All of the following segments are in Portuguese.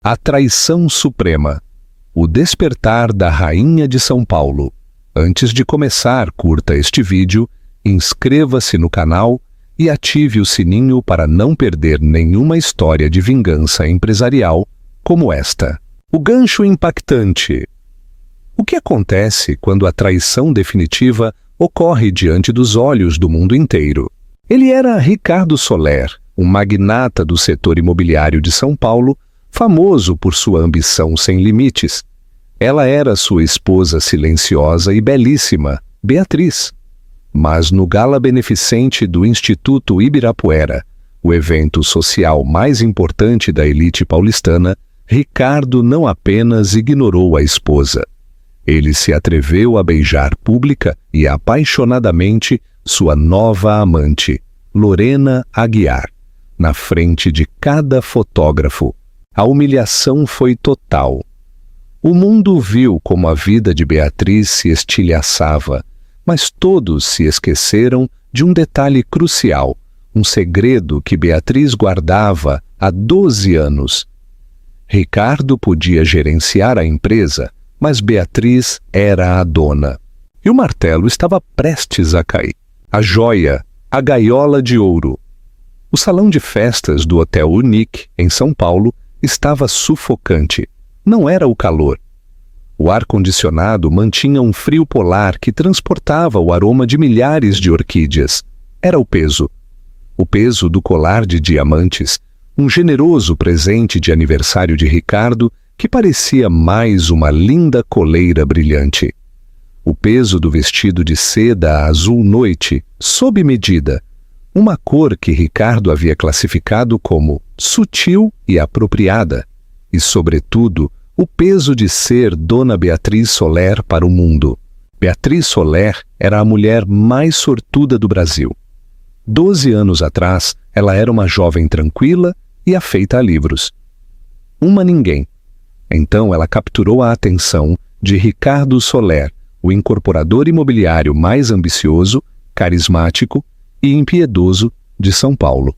A Traição Suprema. O Despertar da Rainha de São Paulo. Antes de começar, curta este vídeo, inscreva-se no canal e ative o sininho para não perder nenhuma história de vingança empresarial como esta. O gancho impactante. O que acontece quando a traição definitiva ocorre diante dos olhos do mundo inteiro? Ele era Ricardo Soler, um magnata do setor imobiliário de São Paulo, famoso por sua ambição sem limites. Ela era sua esposa silenciosa e belíssima, Beatriz. Mas no gala beneficente do Instituto Ibirapuera, o evento social mais importante da elite paulistana, Ricardo não apenas ignorou a esposa. Ele se atreveu a beijar pública e apaixonadamente sua nova amante, Lorena Aguiar, na frente de cada fotógrafo. A humilhação foi total. O mundo viu como a vida de Beatriz se estilhaçava, mas todos se esqueceram de um detalhe crucial, um segredo que Beatriz guardava há 12 anos. Ricardo podia gerenciar a empresa, mas Beatriz era a dona. E o martelo estava prestes a cair. A joia, a gaiola de ouro. O salão de festas do Hotel Unique, em São Paulo, estava sufocante. Não era o calor. O ar-condicionado mantinha um frio polar que transportava o aroma de milhares de orquídeas. Era o peso. O peso do colar de diamantes, um generoso presente de aniversário de Ricardo que parecia mais uma linda coleira brilhante. O peso do vestido de seda azul noite, sob medida, uma cor que Ricardo havia classificado como sutil e apropriada, e, sobretudo, o peso de ser Dona Beatriz Soler para o mundo. Beatriz Soler era a mulher mais sortuda do Brasil. 12 anos atrás, ela era uma jovem tranquila e afeita a livros. Uma ninguém. Então ela capturou a atenção de Ricardo Soler, o incorporador imobiliário mais ambicioso, carismático e impiedoso de São Paulo.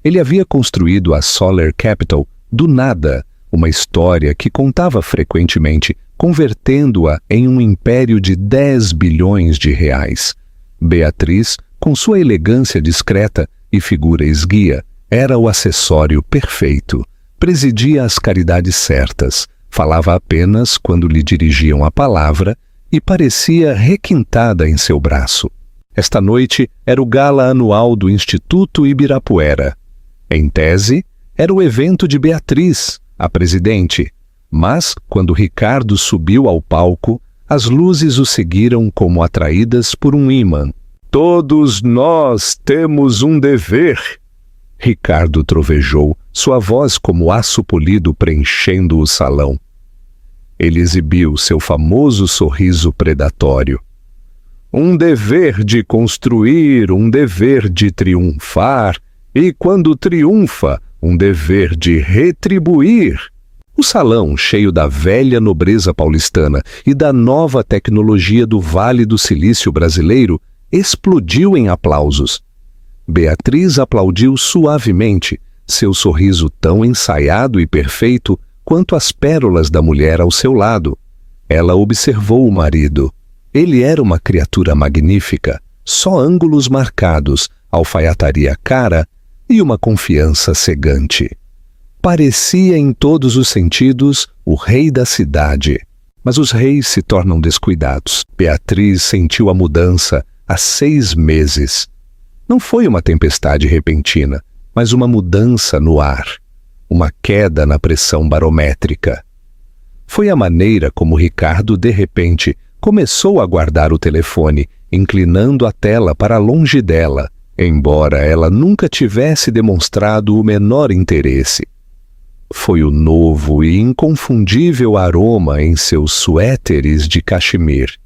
Ele havia construído a Soler Capital do nada, uma história que contava frequentemente, convertendo-a em um império de 10 bilhões de reais. Beatriz, com sua elegância discreta e figura esguia, era o acessório perfeito. Presidia as caridades certas, falava apenas quando lhe dirigiam a palavra e parecia requintada em seu braço. Esta noite era o gala anual do Instituto Ibirapuera. Em tese, era o evento de Beatriz, a presidente, mas, quando Ricardo subiu ao palco, as luzes o seguiram como atraídas por um ímã. "Todos nós temos um dever", Ricardo trovejou, sua voz como aço polido preenchendo o salão. Ele exibiu seu famoso sorriso predatório. "Um dever de construir, um dever de triunfar, e quando triunfa, um dever de retribuir." O salão, cheio da velha nobreza paulistana e da nova tecnologia do Vale do Silício brasileiro, explodiu em aplausos. Beatriz aplaudiu suavemente, seu sorriso tão ensaiado e perfeito quanto as pérolas da mulher ao seu lado. Ela observou o marido. Ele era uma criatura magnífica, só ângulos marcados, alfaiataria cara e uma confiança cegante. Parecia em todos os sentidos o rei da cidade. Mas os reis se tornam descuidados. Beatriz sentiu a mudança há 6 meses. Não foi uma tempestade repentina, mas uma mudança no ar. Uma queda na pressão barométrica. Foi a maneira como Ricardo, de repente, começou a guardar o telefone, inclinando a tela para longe dela, embora ela nunca tivesse demonstrado o menor interesse. Foi o novo e inconfundível aroma em seus suéteres de cachemir.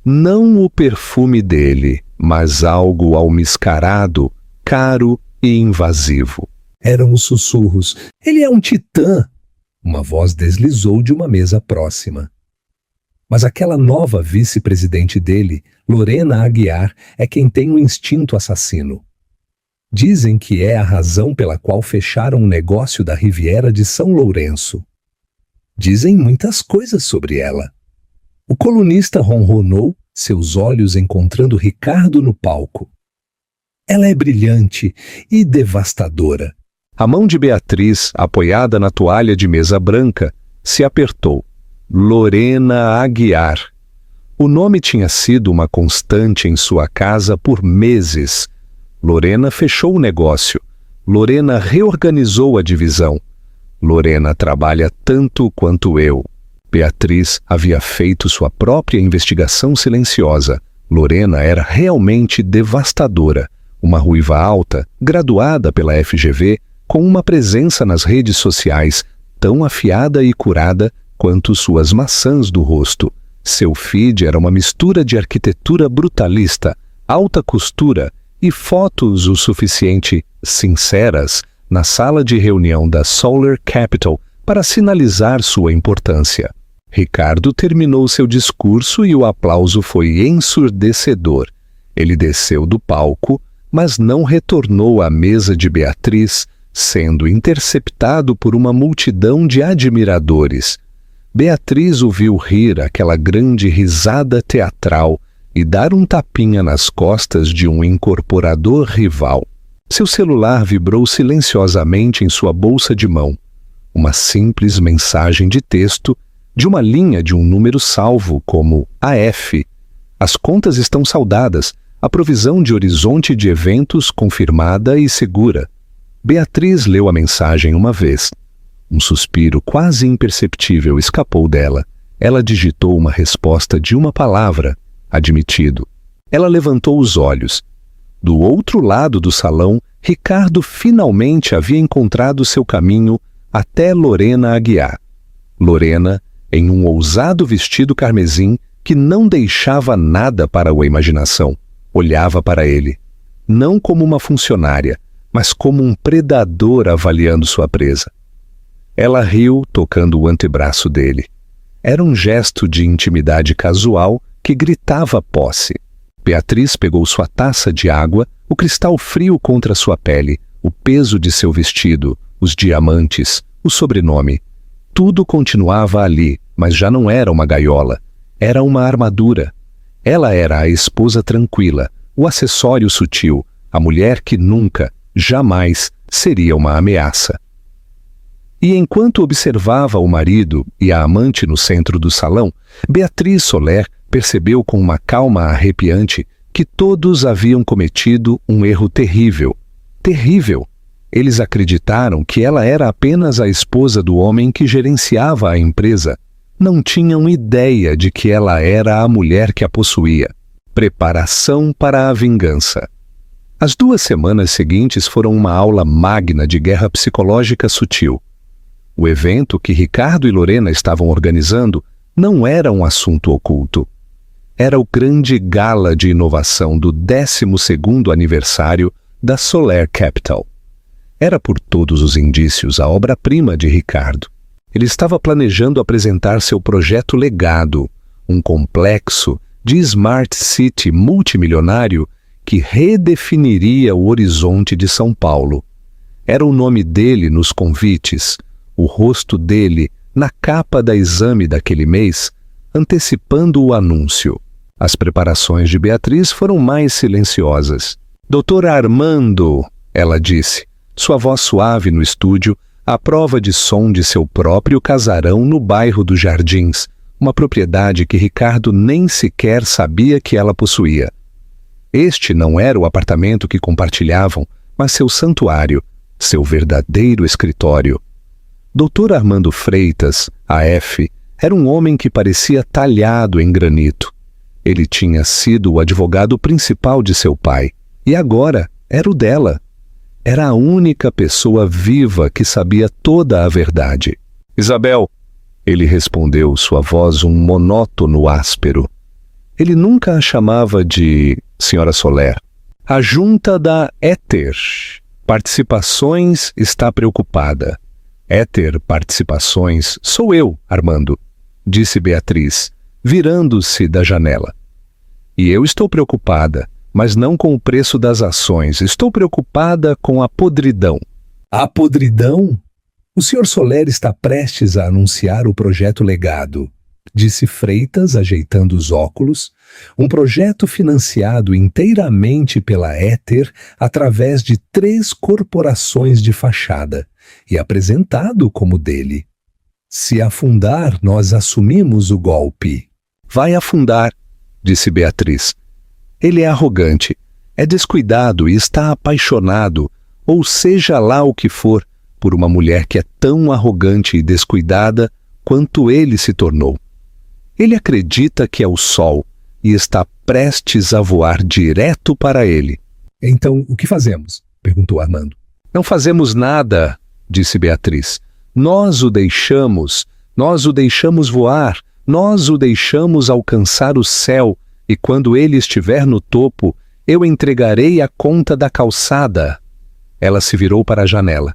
Não o perfume dele, mas algo almiscarado, caro e invasivo. Eram os sussurros. "Ele é um titã!" Uma voz deslizou de uma mesa próxima. Mas aquela nova vice-presidente dele, Lorena Aguiar, é quem tem o instinto assassino. Dizem que é a razão pela qual fecharam o negócio da Riviera de São Lourenço. Dizem muitas coisas sobre ela. O colunista ronronou, seus olhos encontrando Ricardo no palco. Ela é brilhante e devastadora. A mão de Beatriz, apoiada na toalha de mesa branca, se apertou. Lorena Aguiar. O nome tinha sido uma constante em sua casa por meses. Lorena fechou o negócio. Lorena reorganizou a divisão. Lorena trabalha tanto quanto eu. Beatriz havia feito sua própria investigação silenciosa. Lorena era realmente devastadora. Uma ruiva alta, graduada pela FGV, com uma presença nas redes sociais tão afiada e curada quanto suas maçãs do rosto. Seu feed era uma mistura de arquitetura brutalista, alta costura e fotos o suficiente sinceras na sala de reunião da Solar Capital para sinalizar sua importância. Ricardo terminou seu discurso e o aplauso foi ensurdecedor. Ele desceu do palco, mas não retornou à mesa de Beatriz, sendo interceptado por uma multidão de admiradores. Beatriz o viu rir aquela grande risada teatral e dar um tapinha nas costas de um incorporador rival. Seu celular vibrou silenciosamente em sua bolsa de mão. Uma simples mensagem de texto de uma linha de um número salvo como AF. As contas estão saldadas, a provisão de horizonte de eventos confirmada e segura. Beatriz leu a mensagem uma vez. Um suspiro quase imperceptível escapou dela. Ela digitou uma resposta de uma palavra, admitido. Ela levantou os olhos. Do outro lado do salão, Ricardo finalmente havia encontrado seu caminho até Lorena Aguiar. Lorena, em um ousado vestido carmesim que não deixava nada para a imaginação, olhava para ele, não como uma funcionária, mas como um predador avaliando sua presa. Ela riu, tocando o antebraço dele. Era um gesto de intimidade casual que gritava posse. Beatriz pegou sua taça de água, o cristal frio contra sua pele, o peso de seu vestido, os diamantes, o sobrenome. Tudo continuava ali, mas já não era uma gaiola. Era uma armadura. Ela era a esposa tranquila, o acessório sutil, a mulher que nunca, jamais, seria uma ameaça. E enquanto observava o marido e a amante no centro do salão, Beatriz Soler percebeu com uma calma arrepiante que todos haviam cometido um erro terrível. Terrível! Eles acreditaram que ela era apenas a esposa do homem que gerenciava a empresa. Não tinham ideia de que ela era a mulher que a possuía. Preparação para a vingança. As 2 semanas seguintes foram uma aula magna de guerra psicológica sutil. O evento que Ricardo e Lorena estavam organizando não era um assunto oculto. Era o grande gala de inovação do 12º aniversário da Solar Capital. Era por todos os indícios a obra-prima de Ricardo. Ele estava planejando apresentar seu projeto legado, um complexo de Smart City multimilionário que redefiniria o horizonte de São Paulo. Era o nome dele nos convites, o rosto dele na capa da Exame daquele mês, antecipando o anúncio. As preparações de Beatriz foram mais silenciosas. Doutor Armando, ela disse, sua voz suave no estúdio, à prova de som de seu próprio casarão no bairro dos Jardins, uma propriedade que Ricardo nem sequer sabia que ela possuía. Este não era o apartamento que compartilhavam, mas seu santuário, seu verdadeiro escritório. Dr. Armando Freitas, AF, era um homem que parecia talhado em granito. Ele tinha sido o advogado principal de seu pai, e agora era o dela. Era a única pessoa viva que sabia toda a verdade. Isabel, ele respondeu, sua voz um monótono áspero. Ele nunca a chamava de Senhora Soler. A junta da Éter Participações está preocupada. Éter Participações sou eu, Armando, disse Beatriz, virando-se da janela. E eu estou preocupada, mas não com o preço das ações. Estou preocupada com a podridão. A podridão? O Sr. Soler está prestes a anunciar o projeto Legado, disse Freitas, ajeitando os óculos. Um projeto financiado inteiramente pela Éter através de 3 corporações de fachada e apresentado como dele. Se afundar, nós assumimos o golpe. Vai afundar, disse Beatriz. Ele é arrogante, é descuidado e está apaixonado, ou seja lá o que for, por uma mulher que é tão arrogante e descuidada quanto ele se tornou. Ele acredita que é o sol e está prestes a voar direto para ele. Então, o que fazemos? Perguntou Armando. Não fazemos nada, disse Beatriz. Nós o deixamos voar, nós o deixamos alcançar o céu, e quando ele estiver no topo, eu entregarei a conta da calçada. Ela se virou para a janela.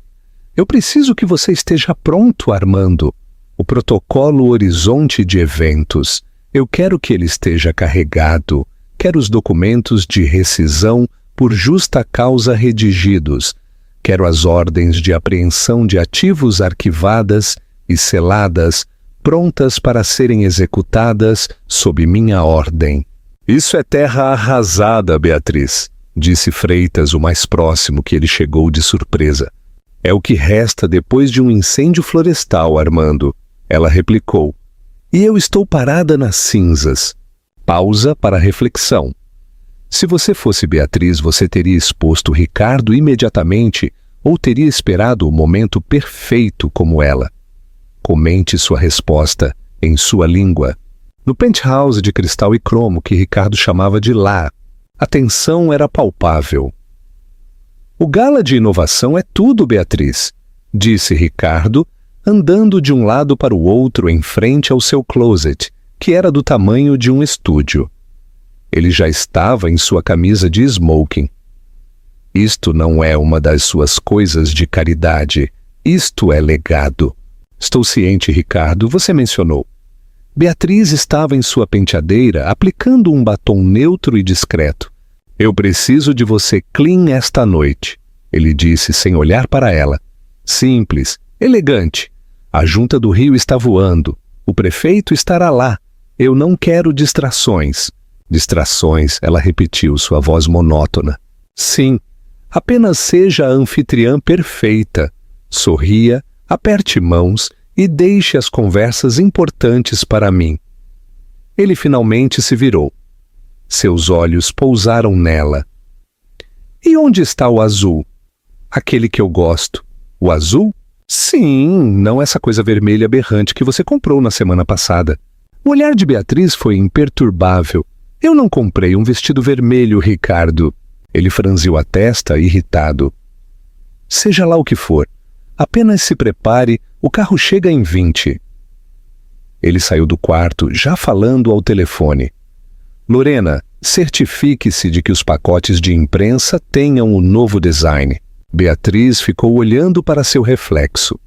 Eu preciso que você esteja pronto, Armando. O protocolo Horizonte de Eventos. Eu quero que ele esteja carregado. Quero os documentos de rescisão por justa causa redigidos. Quero as ordens de apreensão de ativos arquivadas e seladas, prontas para serem executadas sob minha ordem. Isso é terra arrasada, Beatriz, disse Freitas, o mais próximo que ele chegou de surpresa. É o que resta depois de um incêndio florestal, Armando. Ela replicou. E eu estou parada nas cinzas. Pausa para reflexão. Se você fosse Beatriz, você teria exposto Ricardo imediatamente ou teria esperado o momento perfeito como ela? Comente sua resposta em sua língua. No penthouse de cristal e cromo que Ricardo chamava de lá, a tensão era palpável. O gala de inovação é tudo, Beatriz, disse Ricardo, andando de um lado para o outro em frente ao seu closet, que era do tamanho de um estúdio. Ele já estava em sua camisa de smoking. Isto não é uma das suas coisas de caridade. Isto é legado. Estou ciente, Ricardo, você mencionou. Beatriz estava em sua penteadeira aplicando um batom neutro e discreto. Eu preciso de você clean esta noite, ele disse sem olhar para ela. Simples, elegante. A junta do Rio está voando. O prefeito estará lá. Eu não quero distrações. Distrações, ela repetiu, sua voz monótona. Sim, apenas seja a anfitriã perfeita. Sorria, aperte mãos e deixe as conversas importantes para mim. Ele finalmente se virou. Seus olhos pousaram nela. E onde está o azul? Aquele que eu gosto. O azul? Sim, não essa coisa vermelha berrante que você comprou na semana passada. O olhar de Beatriz foi imperturbável. Eu não comprei um vestido vermelho, Ricardo. Ele franziu a testa, irritado. Seja lá o que for. Apenas se prepare, o carro chega em 20. Ele saiu do quarto, já falando ao telefone. Lorena, certifique-se de que os pacotes de imprensa tenham o novo design. Beatriz ficou olhando para seu reflexo.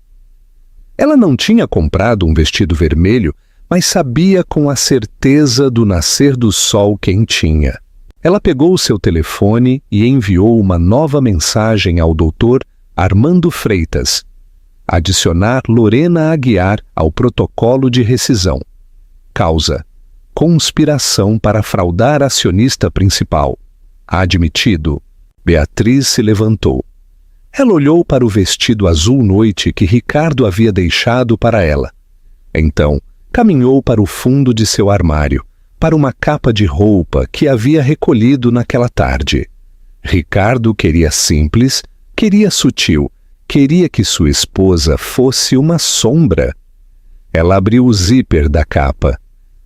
Ela não tinha comprado um vestido vermelho, mas sabia com a certeza do nascer do sol quentinha. Ela pegou o seu telefone e enviou uma nova mensagem ao doutor Armando Freitas. Adicionar Lorena Aguiar ao protocolo de rescisão. Causa: conspiração para fraudar acionista principal. Admitido. Beatriz se levantou. Ela olhou para o vestido azul noite que Ricardo havia deixado para ela. Então, caminhou para o fundo de seu armário, para uma capa de roupa que havia recolhido naquela tarde. Ricardo queria simples, queria sutil, queria que sua esposa fosse uma sombra. Ela abriu o zíper da capa.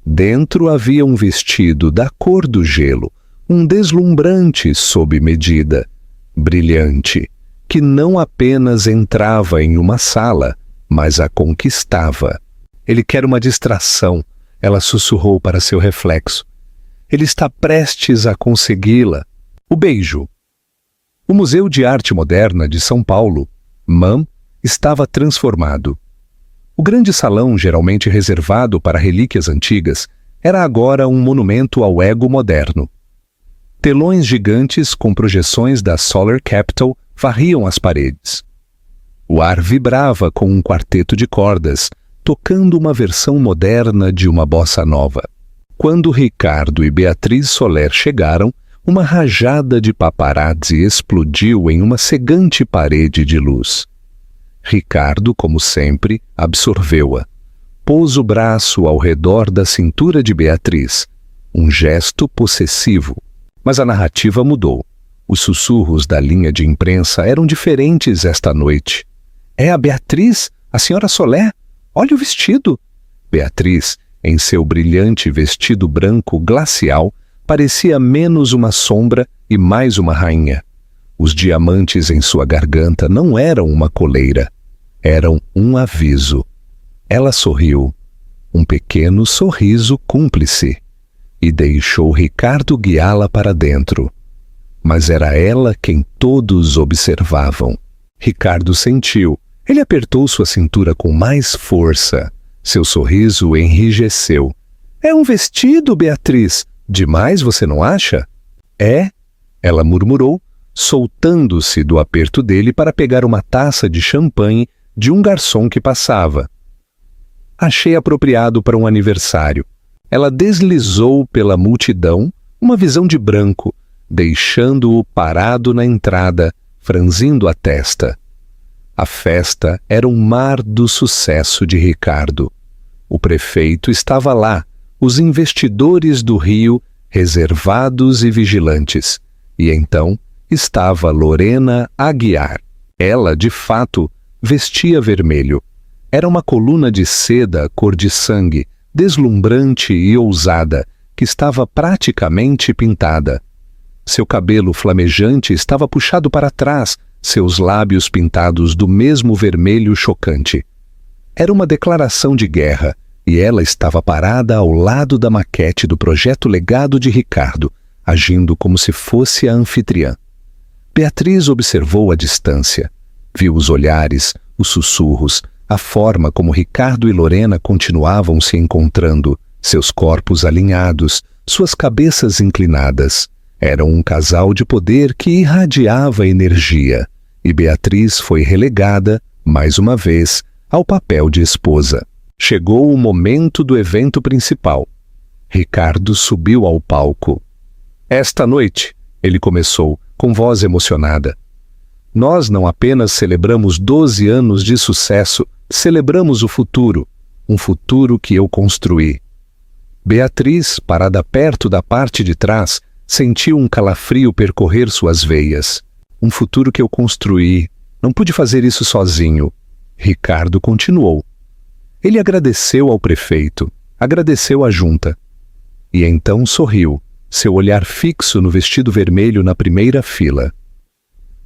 Dentro havia um vestido da cor do gelo, um deslumbrante sob medida, brilhante, que não apenas entrava em uma sala, mas a conquistava. Ele quer uma distração, ela sussurrou para seu reflexo. Ele está prestes a consegui-la. O beijo. O Museu de Arte Moderna de São Paulo, MAM, estava transformado. O grande salão, geralmente reservado para relíquias antigas, era agora um monumento ao ego moderno. Telões gigantes com projeções da Solar Capital varriam as paredes. O ar vibrava com um quarteto de cordas, tocando uma versão moderna de uma bossa nova. Quando Ricardo e Beatriz Soler chegaram, uma rajada de paparazzi explodiu em uma cegante parede de luz. Ricardo, como sempre, absorveu-a. Pôs o braço ao redor da cintura de Beatriz, um gesto possessivo. Mas a narrativa mudou. Os sussurros da linha de imprensa eram diferentes esta noite. É a Beatriz, a senhora Soler? Olha o vestido! Beatriz, em seu brilhante vestido branco glacial, parecia menos uma sombra e mais uma rainha. Os diamantes em sua garganta não eram uma coleira, eram um aviso. Ela sorriu, um pequeno sorriso cúmplice, e deixou Ricardo guiá-la para dentro. Mas era ela quem todos observavam. Ricardo sentiu. Ele apertou sua cintura com mais força. Seu sorriso enrijeceu. É um vestido, Beatriz. Demais, você não acha? É, ela murmurou, soltando-se do aperto dele para pegar uma taça de champanhe de um garçom que passava. Achei apropriado para um aniversário. Ela deslizou pela multidão, uma visão de branco, deixando-o parado na entrada, franzindo a testa. A festa era um mar do sucesso de Ricardo. O prefeito estava lá, os investidores do Rio, reservados e vigilantes. E então estava Lorena Aguiar. Ela, de fato, vestia vermelho. Era uma coluna de seda cor de sangue, deslumbrante e ousada, que estava praticamente pintada. Seu cabelo flamejante estava puxado para trás, seus lábios pintados do mesmo vermelho chocante. Era uma declaração de guerra, e ela estava parada ao lado da maquete do projeto legado de Ricardo, agindo como se fosse a anfitriã. Beatriz observou a distância, viu os olhares, os sussurros, a forma como Ricardo e Lorena continuavam se encontrando, seus corpos alinhados, suas cabeças inclinadas. Eram um casal de poder que irradiava energia, e Beatriz foi relegada, mais uma vez, ao papel de esposa. Chegou o momento do evento principal. Ricardo subiu ao palco. Esta noite, ele começou, com voz emocionada. Nós não apenas celebramos 12 anos de sucesso, celebramos o futuro, um futuro que eu construí. Beatriz, parada perto da parte de trás, sentiu um calafrio percorrer suas veias. Um futuro que eu construí. Não pude fazer isso sozinho. Ricardo continuou. Ele agradeceu ao prefeito, agradeceu à junta. E então sorriu, seu olhar fixo no vestido vermelho na primeira fila.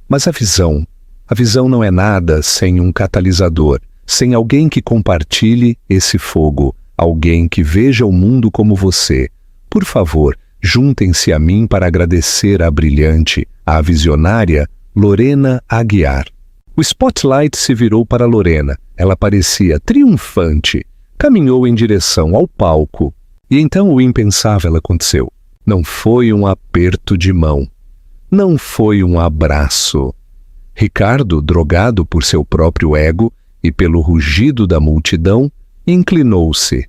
Mas a visão não é nada sem um catalisador, sem alguém que compartilhe esse fogo, alguém que veja o mundo como você. Por favor, juntem-se a mim para agradecer à brilhante, à visionária Lorena Aguiar. O spotlight se virou para Lorena. Ela parecia triunfante. Caminhou em direção ao palco. E então o impensável aconteceu. Não foi um aperto de mão. Não foi um abraço. Ricardo, drogado por seu próprio ego e pelo rugido da multidão, inclinou-se.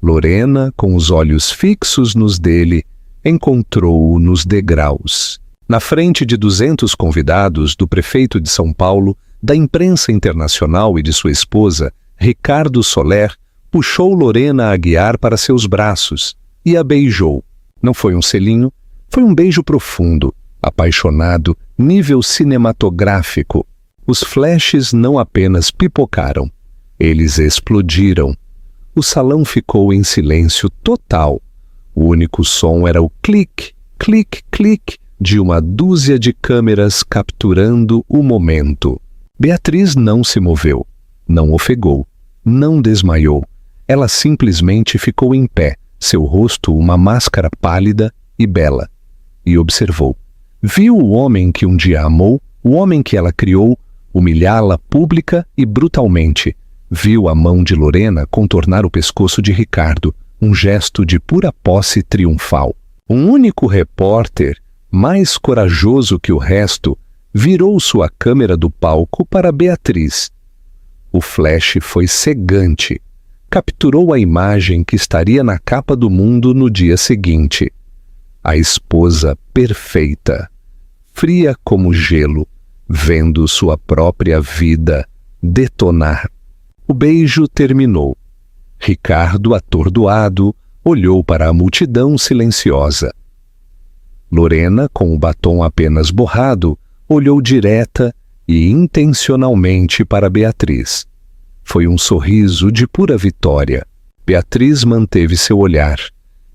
Lorena, com os olhos fixos nos dele, encontrou-o nos degraus. Na frente de 200 convidados, do prefeito de São Paulo, da imprensa internacional e de sua esposa, Ricardo Soler puxou Lorena Aguiar para seus braços e a beijou. Não foi um selinho, foi um beijo profundo, apaixonado, nível cinematográfico. Os flashes não apenas pipocaram, eles explodiram. O salão ficou em silêncio total. O único som era o clique, clique, clique de uma dúzia de câmeras capturando o momento. Beatriz não se moveu, não ofegou, não desmaiou. Ela simplesmente ficou em pé, seu rosto uma máscara pálida e bela, e observou. Viu o homem que um dia amou, o homem que ela criou, humilhá-la pública e brutalmente. Viu a mão de Lorena contornar o pescoço de Ricardo, um gesto de pura posse triunfal. Um único repórter mais corajoso que o resto, virou sua câmera do palco para Beatriz. O flash foi cegante. Capturou a imagem que estaria na capa do Mundo no dia seguinte. A esposa perfeita, fria como gelo, vendo sua própria vida detonar. O beijo terminou. Ricardo, atordoado, olhou para a multidão silenciosa. Lorena, com o batom apenas borrado, olhou direta e intencionalmente para Beatriz. Foi um sorriso de pura vitória. Beatriz manteve seu olhar.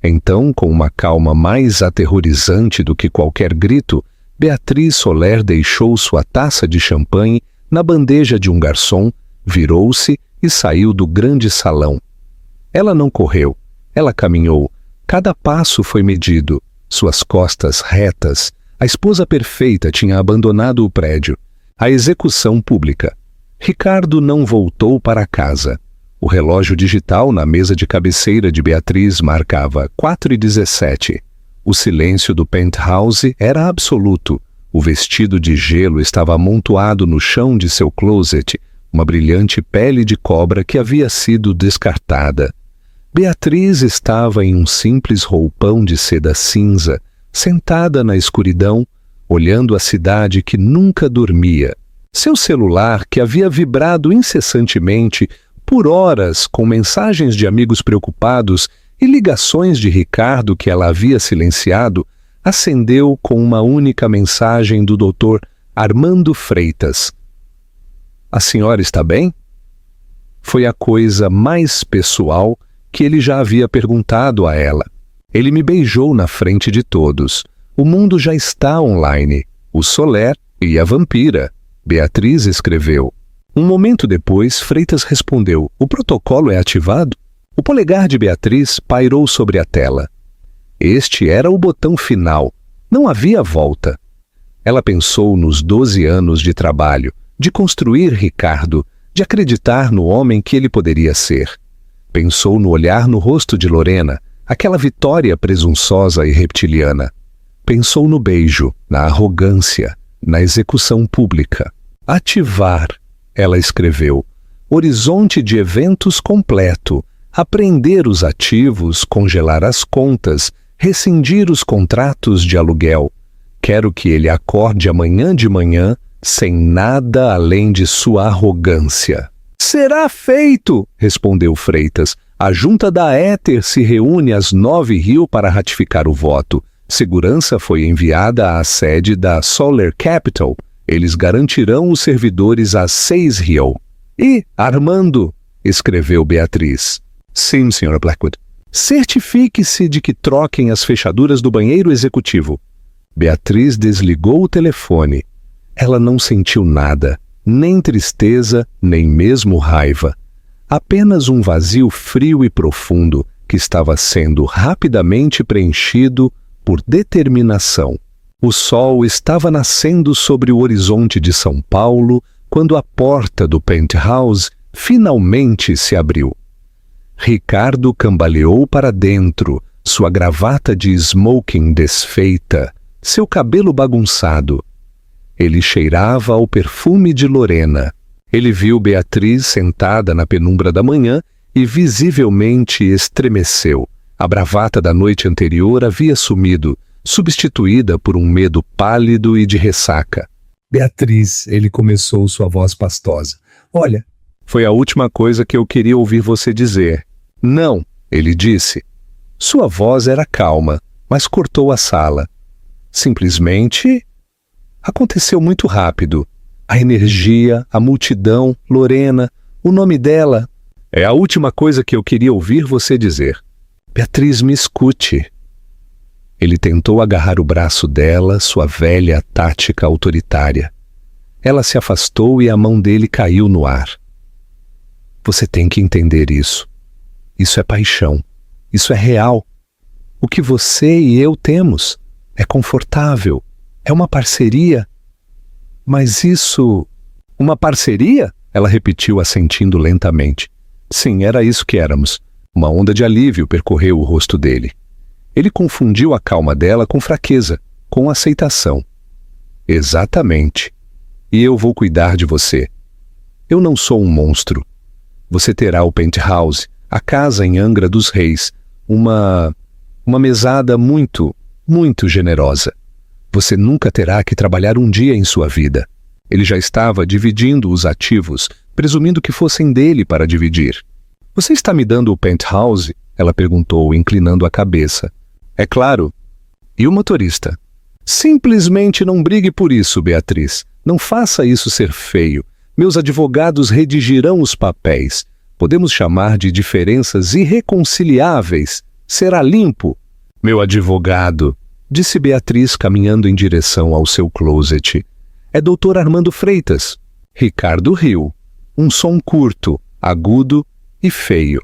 Então, com uma calma mais aterrorizante do que qualquer grito, Beatriz Soler deixou sua taça de champanhe na bandeja de um garçom, virou-se e saiu do grande salão. Ela não correu, ela caminhou. Cada passo foi medido. Suas costas retas, a esposa perfeita tinha abandonado o prédio. A execução pública. Ricardo não voltou para casa. O relógio digital na mesa de cabeceira de Beatriz marcava 4h17. O silêncio do penthouse era absoluto. O vestido de gelo estava amontoado no chão de seu closet, uma brilhante pele de cobra que havia sido descartada. Beatriz estava em um simples roupão de seda cinza, sentada na escuridão, olhando a cidade que nunca dormia. Seu celular, que havia vibrado incessantemente por horas com mensagens de amigos preocupados e ligações de Ricardo que ela havia silenciado, acendeu com uma única mensagem do Dr. Armando Freitas. "A senhora está bem?" Foi a coisa mais pessoal que ele já havia perguntado a ela. Ele me beijou na frente de todos. O mundo já está online. O Soler e a vampira. Beatriz escreveu. Um momento depois, Freitas respondeu: "O protocolo é ativado?" O polegar de Beatriz pairou sobre a tela. Este era o botão final. Não havia volta. Ela pensou nos 12 anos de trabalho, de construir Ricardo, de acreditar no homem que ele poderia ser. Pensou no olhar no rosto de Lorena, aquela vitória presunçosa e reptiliana. Pensou no beijo, na arrogância, na execução pública. Ativar, ela escreveu. Horizonte de eventos completo. Apreender os ativos, congelar as contas, rescindir os contratos de aluguel. Quero que ele acorde amanhã de manhã sem nada além de sua arrogância. "Será feito!" respondeu Freitas. "A junta da Éter se reúne às 9h para ratificar o voto. Segurança foi enviada à sede da Solar Capital. Eles garantirão os servidores às 6h. E, Armando", escreveu Beatriz. "Sim, Sra. Blackwood." "Certifique-se de que troquem as fechaduras do banheiro executivo." Beatriz desligou o telefone. Ela não sentiu nada, nem tristeza, nem mesmo raiva. Apenas um vazio frio e profundo que estava sendo rapidamente preenchido por determinação. O sol estava nascendo sobre o horizonte de São Paulo quando a porta do penthouse finalmente se abriu. Ricardo cambaleou para dentro, sua gravata de smoking desfeita, seu cabelo bagunçado. Ele cheirava ao perfume de Lorena. Ele viu Beatriz sentada na penumbra da manhã e visivelmente estremeceu. A bravata da noite anterior havia sumido, substituída por um medo pálido e de ressaca. "Beatriz", ele começou sua voz pastosa. "Olha, foi a última coisa que eu queria ouvir você dizer." "Não", ele disse. Sua voz era calma, mas cortou a sala. Simplesmente aconteceu muito rápido. A energia, a multidão, Lorena, o nome dela. "É a última coisa que eu queria ouvir você dizer." "Beatriz, me escute." Ele tentou agarrar o braço dela, sua velha tática autoritária. Ela se afastou e a mão dele caiu no ar. "Você tem que entender isso. Isso é paixão. Isso é real. O que você e eu temos é confortável. É uma parceria." "Mas isso..." "Uma parceria?" Ela repetiu, assentindo lentamente. Sim, era isso que éramos. Uma onda de alívio percorreu o rosto dele. Ele confundiu a calma dela com fraqueza, com aceitação. Exatamente. E eu vou cuidar de você. Eu não sou um monstro. Você terá o penthouse, a casa em Angra dos Reis, uma mesada muito, muito generosa. Você nunca terá que trabalhar um dia em sua vida. Ele já estava dividindo os ativos, presumindo que fossem dele para dividir. Você está me dando o penthouse? Ela perguntou, inclinando a cabeça. É claro. E o motorista? Simplesmente não brigue por isso, Beatriz. Não faça isso ser feio. Meus advogados redigirão os papéis. Podemos chamar de diferenças irreconciliáveis. Será limpo. Meu advogado, disse Beatriz caminhando em direção ao seu closet. É Dr. Armando Freitas. Ricardo riu. Um som curto, agudo e feio.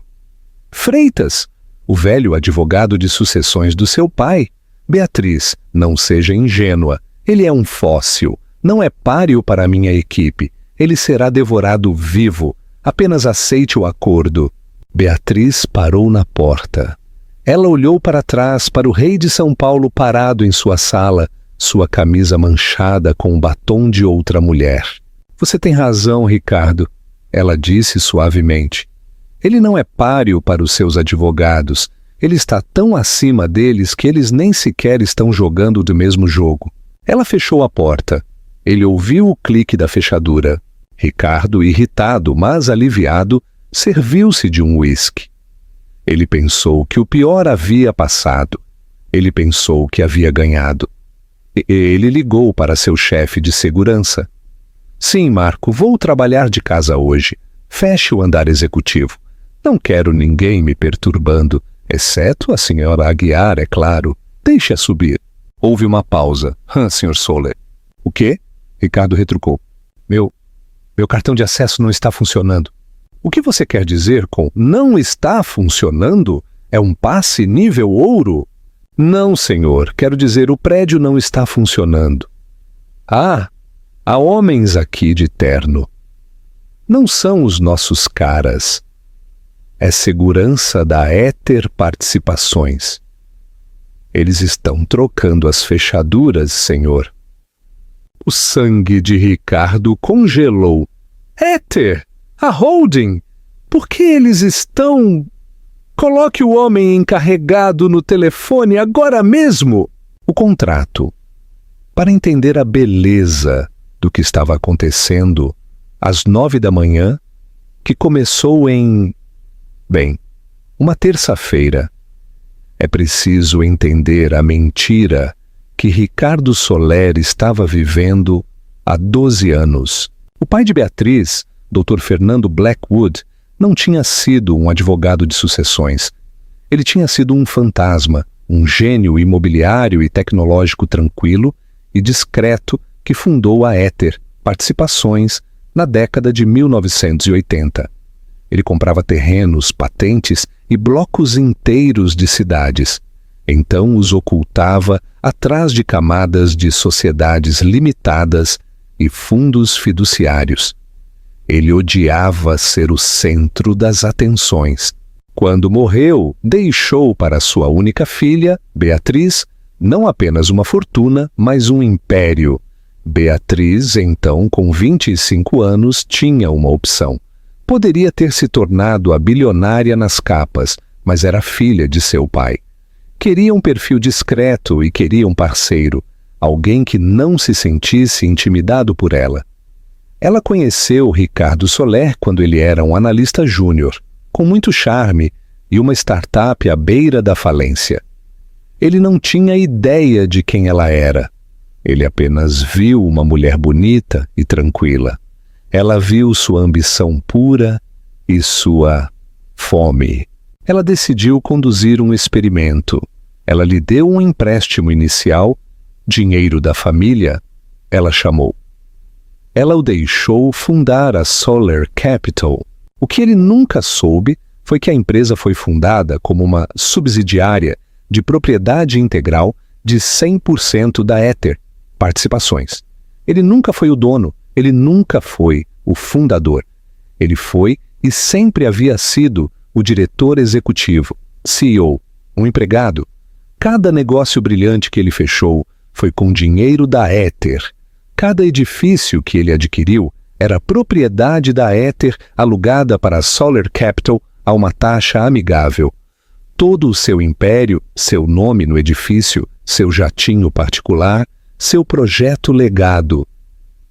Freitas, o velho advogado de sucessões do seu pai. Beatriz, não seja ingênua. Ele é um fóssil. Não é páreo para minha equipe. Ele será devorado vivo. Apenas aceite o acordo. Beatriz parou na porta. Ela olhou para trás para o rei de São Paulo parado em sua sala, sua camisa manchada com o batom de outra mulher. Você tem razão, Ricardo, ela disse suavemente. Ele não é páreo para os seus advogados. Ele está tão acima deles que eles nem sequer estão jogando do mesmo jogo. Ela fechou a porta. Ele ouviu o clique da fechadura. Ricardo, irritado, mas aliviado, serviu-se de um uísque. Ele pensou que o pior havia passado. Ele pensou que havia ganhado. Ele ligou para seu chefe de segurança. Sim, Marco, vou trabalhar de casa hoje. Feche o andar executivo. Não quero ninguém me perturbando, exceto a senhora Aguiar, é claro. Deixe-a subir. Houve uma pausa. Sr. Soler. O quê? Ricardo retrucou. Meu cartão de acesso não está funcionando. O que você quer dizer com não está funcionando? É um passe nível ouro? Não, senhor. Quero dizer, o prédio não está funcionando. Ah, há homens aqui de terno. Não são os nossos caras. É segurança da Éter Participações. Eles estão trocando as fechaduras, senhor. O sangue de Ricardo congelou. Éter! A holding! Por que eles estão... Coloque o homem encarregado no telefone agora mesmo! O contrato. Para entender a beleza do que estava acontecendo às 9 da manhã, que começou em... Bem, uma terça-feira. É preciso entender a mentira que Ricardo Soler estava vivendo há 12 anos. O pai de Beatriz, Dr. Fernando Blackwood, não tinha sido um advogado de sucessões. Ele tinha sido um fantasma, um gênio imobiliário e tecnológico tranquilo e discreto que fundou a Éter Participações na década de 1980. Ele comprava terrenos, patentes e blocos inteiros de cidades. Então os ocultava atrás de camadas de sociedades limitadas e fundos fiduciários. Ele odiava ser o centro das atenções. Quando morreu, deixou para sua única filha, Beatriz, não apenas uma fortuna, mas um império. Beatriz, então, com 25 anos, tinha uma opção. Poderia ter se tornado a bilionária nas capas, mas era filha de seu pai. Queria um perfil discreto e queria um parceiro, alguém que não se sentisse intimidado por ela. Ela conheceu Ricardo Soler quando ele era um analista júnior, com muito charme e uma startup à beira da falência. Ele não tinha ideia de quem ela era. Ele apenas viu uma mulher bonita e tranquila. Ela viu sua ambição pura e sua fome. Ela decidiu conduzir um experimento. Ela lhe deu um empréstimo inicial, dinheiro da família, ela chamou. Ela o deixou fundar a Soler Capital. O que ele nunca soube foi que a empresa foi fundada como uma subsidiária de propriedade integral de 100% da Éter Participações. Ele nunca foi o dono, ele nunca foi o fundador. Ele foi e sempre havia sido o diretor executivo, CEO, um empregado. Cada negócio brilhante que ele fechou, foi com dinheiro da Ether. Cada edifício que ele adquiriu era propriedade da Ether alugada para a Solar Capital a uma taxa amigável. Todo o seu império, seu nome no edifício, seu jatinho particular, seu projeto legado.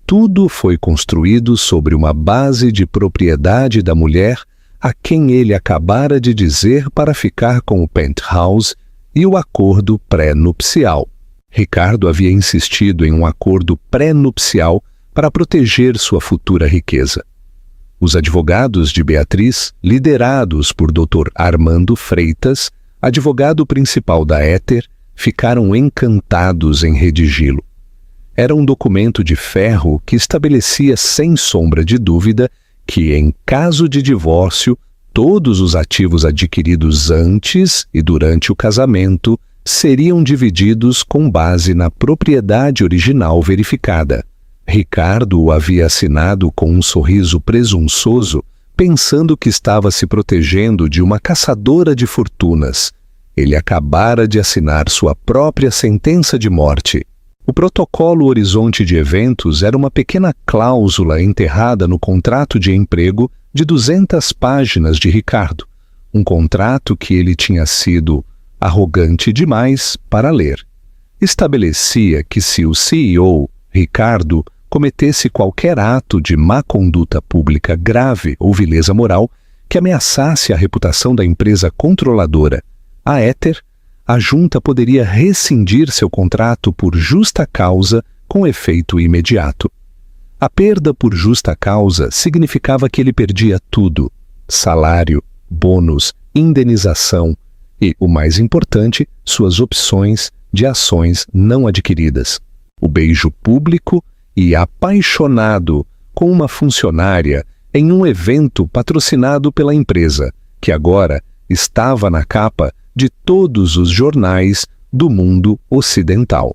Tudo foi construído sobre uma base de propriedade da mulher a quem ele acabara de dizer para ficar com o penthouse e o acordo pré-nupcial. Ricardo havia insistido em um acordo pré-nupcial para proteger sua futura riqueza. Os advogados de Beatriz, liderados por Dr. Armando Freitas, advogado principal da Ether, ficaram encantados em redigi-lo. Era um documento de ferro que estabelecia sem sombra de dúvida que, em caso de divórcio, todos os ativos adquiridos antes e durante o casamento seriam divididos com base na propriedade original verificada. Ricardo o havia assinado com um sorriso presunçoso, pensando que estava se protegendo de uma caçadora de fortunas. Ele acabara de assinar sua própria sentença de morte. O protocolo Horizonte de Eventos era uma pequena cláusula enterrada no contrato de emprego de 200 páginas de Ricardo, um contrato que ele tinha sido arrogante demais para ler. Estabelecia que se o CEO, Ricardo, cometesse qualquer ato de má conduta pública grave ou vileza moral que ameaçasse a reputação da empresa controladora, a Ether, a junta poderia rescindir seu contrato por justa causa com efeito imediato. A perda por justa causa significava que ele perdia tudo: salário, bônus, indenização e, o mais importante, suas opções de ações não adquiridas. O beijo público e apaixonado com uma funcionária em um evento patrocinado pela empresa, que agora estava na capa de todos os jornais do mundo ocidental.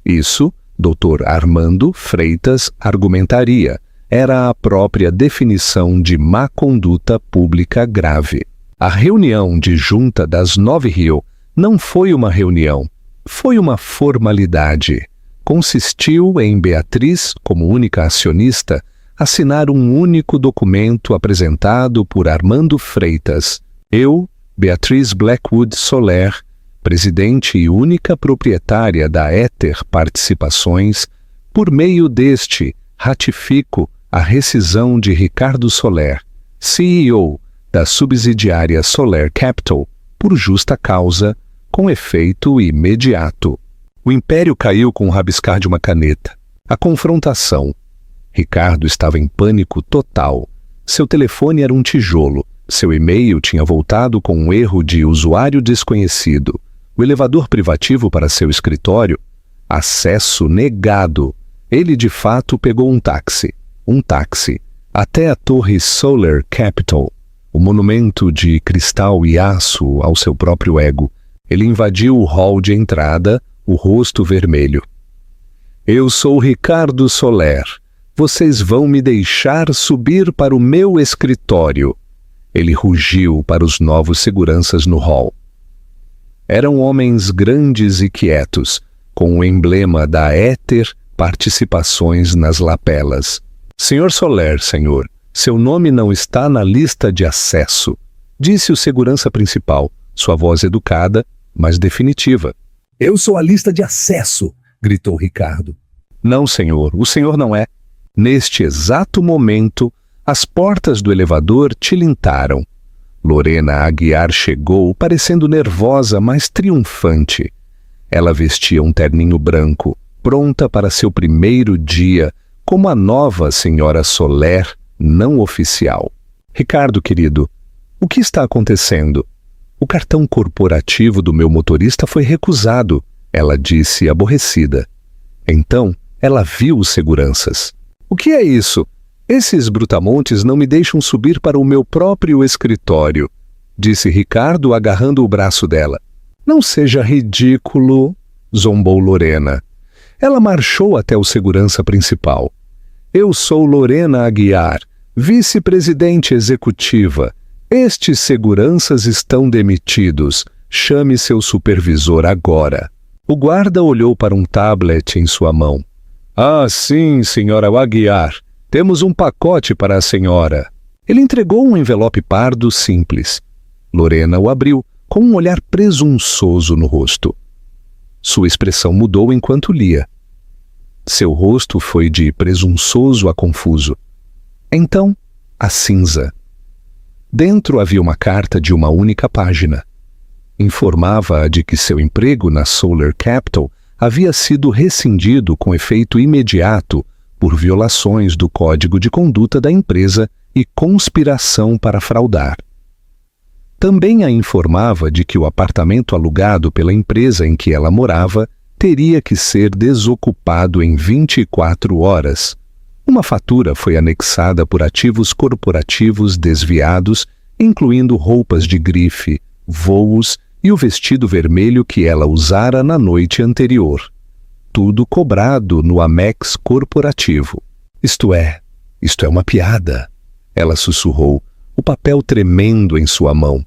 Isso, Dr. Armando Freitas argumentaria, era a própria definição de má conduta pública grave. A reunião de junta das 9 Rio não foi uma reunião, foi uma formalidade. Consistiu em Beatriz, como única acionista, assinar um único documento apresentado por Armando Freitas. Eu, Beatriz Blackwood Soler, presidente e única proprietária da Ether Participações, por meio deste, ratifico a rescisão de Ricardo Soler, CEO da subsidiária Solar Capital, por justa causa, com efeito imediato. O império caiu com o rabiscar de uma caneta. A confrontação. Ricardo estava em pânico total. Seu telefone era um tijolo. Seu e-mail tinha voltado com um erro de usuário desconhecido. O elevador privativo para seu escritório, acesso negado. Ele, de fato, pegou um táxi, até a torre Solar Capital, o monumento de cristal e aço ao seu próprio ego. Ele invadiu o hall de entrada, o rosto vermelho. Eu sou Ricardo Soler. Vocês vão me deixar subir para o meu escritório. Ele rugiu para os novos seguranças no hall. Eram homens grandes e quietos, com o emblema da Ether Participações nas lapelas. Senhor Soler, senhor, seu nome não está na lista de acesso, disse o segurança principal, sua voz educada, mas definitiva. Eu sou a lista de acesso, gritou Ricardo. Não, senhor, o senhor não é. Neste exato momento, as portas do elevador tilintaram. Lorena Aguiar chegou, parecendo nervosa, mas triunfante. Ela vestia um terninho branco, pronta para seu primeiro dia, como a nova senhora Soler, não oficial. Ricardo, querido, o que está acontecendo? O cartão corporativo do meu motorista foi recusado, ela disse aborrecida. Então, ela viu os seguranças. O que é isso? Esses brutamontes não me deixam subir para o meu próprio escritório, disse Ricardo agarrando o braço dela. Não seja ridículo, zombou Lorena. Ela marchou até o segurança principal. Eu sou Lorena Aguiar, vice-presidente executiva. Estes seguranças estão demitidos. Chame seu supervisor agora. O guarda olhou para um tablet em sua mão. Ah, sim, senhora Aguiar. Temos um pacote para a senhora. Ele entregou um envelope pardo simples. Lorena o abriu, com um olhar presunçoso no rosto. Sua expressão mudou enquanto lia. Seu rosto foi de presunçoso a confuso. Então, a cinza. Dentro havia uma carta de uma única página. Informava-a de que seu emprego na Solar Capital havia sido rescindido com efeito imediato por violações do Código de Conduta da empresa e conspiração para fraudar. Também a informava de que o apartamento alugado pela empresa em que ela morava teria que ser desocupado em 24 horas. Uma fatura foi anexada por ativos corporativos desviados, incluindo roupas de grife, voos e o vestido vermelho que ela usara na noite anterior. Tudo cobrado no Amex corporativo. Isto é uma piada. Ela sussurrou, o papel tremendo em sua mão.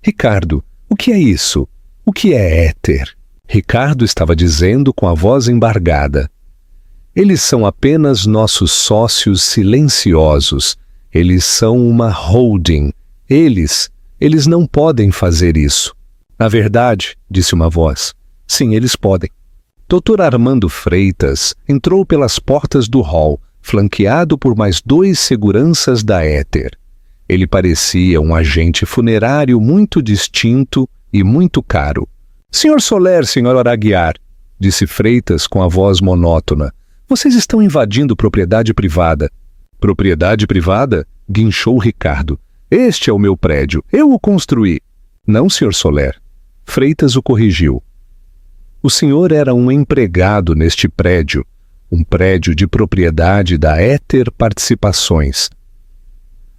Ricardo, o que é isso? O que é éter? Ricardo estava dizendo com a voz embargada. Eles são apenas nossos sócios silenciosos. Eles são uma holding. Eles não podem fazer isso. Na verdade, disse uma voz, sim, eles podem. Dr. Armando Freitas entrou pelas portas do hall, flanqueado por mais 2 seguranças da éter. Ele parecia um agente funerário muito distinto e muito caro. Senhor Soler, senhor Aguiar, disse Freitas com a voz monótona, vocês estão invadindo propriedade privada. Propriedade privada? Guinchou Ricardo. Este é o meu prédio, eu o construí. Não, senhor Soler. Freitas o corrigiu. O senhor era um empregado neste prédio, um prédio de propriedade da Éter Participações.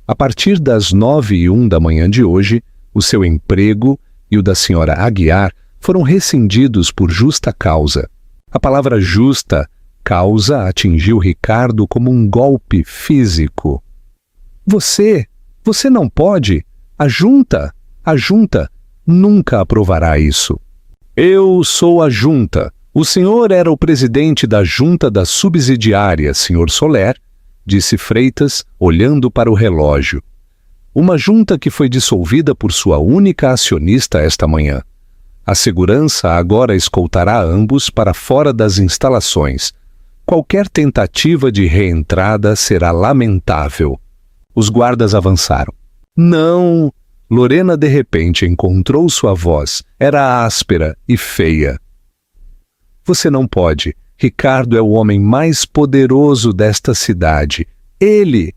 A partir das 9h01 da manhã de hoje, o seu emprego e o da senhora Aguiar foram rescindidos por justa causa. A palavra justa causa atingiu Ricardo como um golpe físico. Você não pode. A junta nunca aprovará isso. Eu sou a junta. O senhor era o presidente da junta da subsidiária, senhor Soler, disse Freitas, olhando para o relógio. Uma junta que foi dissolvida por sua única acionista esta manhã. A segurança agora escoltará ambos para fora das instalações. Qualquer tentativa de reentrada será lamentável. Os guardas avançaram. Não! Lorena de repente encontrou sua voz. Era áspera e feia. Você não pode. Ricardo é o homem mais poderoso desta cidade. Ele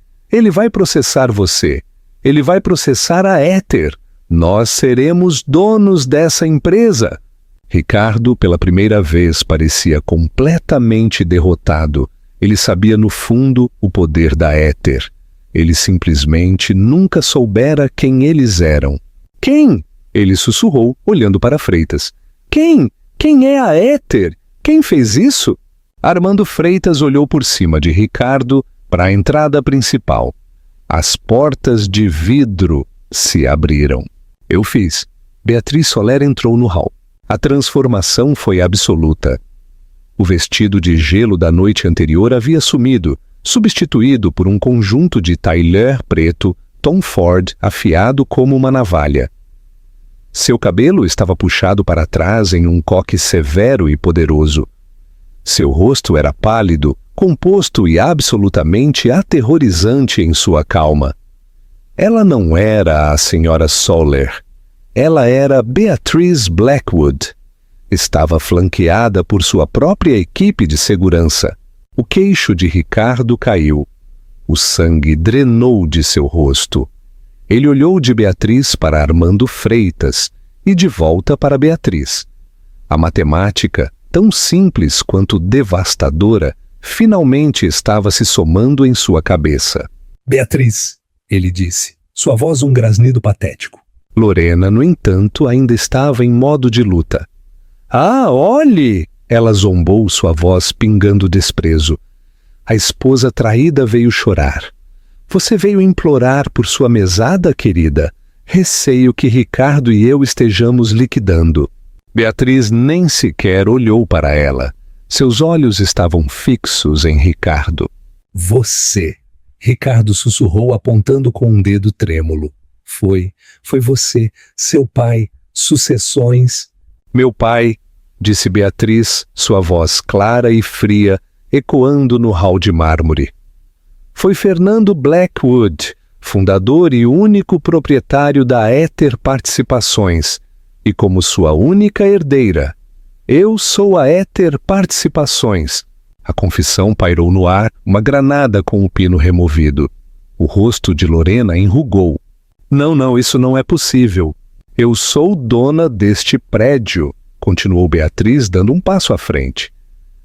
vai processar você. Ele vai processar a Éter. Nós seremos donos dessa empresa. Ricardo, pela primeira vez, parecia completamente derrotado. Ele sabia no fundo o poder da Éter. Ele simplesmente nunca soubera quem eles eram. Quem? Ele sussurrou, olhando para Freitas. Quem? Quem é a Éter? Quem fez isso? Armando Freitas olhou por cima de Ricardo para a entrada principal. As portas de vidro se abriram. Eu fiz. Beatriz Soler entrou no hall. A transformação foi absoluta. O vestido de gelo da noite anterior havia sumido, substituído por um conjunto de tailleur preto, Tom Ford, afiado como uma navalha. Seu cabelo estava puxado para trás em um coque severo e poderoso. Seu rosto era pálido, composto e absolutamente aterrorizante em sua calma. Ela não era a senhora Soler. Ela era Beatriz Blackwood. Estava flanqueada por sua própria equipe de segurança. O queixo de Ricardo caiu. O sangue drenou de seu rosto. Ele olhou de Beatriz para Armando Freitas e de volta para Beatriz. A matemática, tão simples quanto devastadora, finalmente estava se somando em sua cabeça. Beatriz, ele disse, sua voz um grasnido patético. Lorena, no entanto, ainda estava em modo de luta. Ah, olhe! Ela zombou, sua voz pingando desprezo. A esposa traída veio chorar. Você veio implorar por sua mesada, querida? Receio que Ricardo e eu estejamos liquidando. Beatriz nem sequer olhou para ela. Seus olhos estavam fixos em Ricardo. Você, Ricardo sussurrou apontando com um dedo trêmulo. Foi você, seu pai, sucessões. Meu pai, disse Beatriz, sua voz clara e fria, ecoando no hall de mármore. Foi Fernando Blackwood, fundador e único proprietário da Éter Participações, e como sua única herdeira. Eu sou a Éter Participações. A confissão pairou no ar, uma granada com o pino removido. O rosto de Lorena enrugou. Não, isso não é possível. Eu sou dona deste prédio, continuou Beatriz, dando um passo à frente.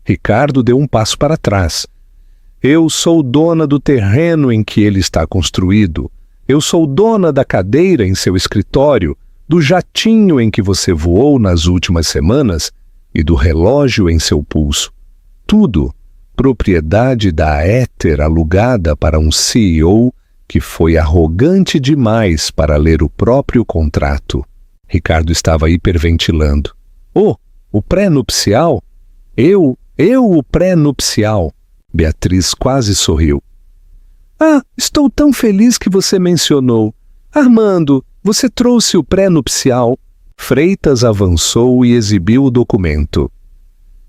Ricardo deu um passo para trás. Eu sou dona do terreno em que ele está construído. Eu sou dona da cadeira em seu escritório, do jatinho em que você voou nas últimas semanas e do relógio em seu pulso. Tudo propriedade da Éter alugada para um CEO que foi arrogante demais para ler o próprio contrato. Ricardo estava hiperventilando. Oh, o pré-nupcial? Eu o pré-nupcial. Beatriz quase sorriu. Ah, estou tão feliz que você mencionou. Armando, você trouxe o pré-nupcial. Freitas avançou e exibiu o documento.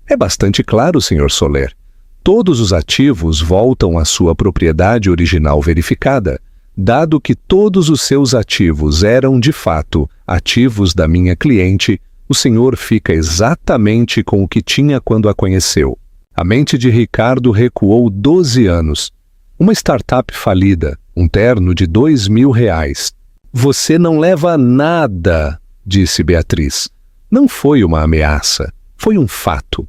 É bastante claro, Sr. Soler. Todos os ativos voltam à sua propriedade original verificada, dado que todos os seus ativos eram, de fato, ativos da minha cliente, o senhor fica exatamente com o que tinha quando a conheceu. A mente de Ricardo recuou 12 anos. Uma startup falida, um terno de R$2.000. Você não leva nada, disse Beatriz. Não foi uma ameaça, foi um fato.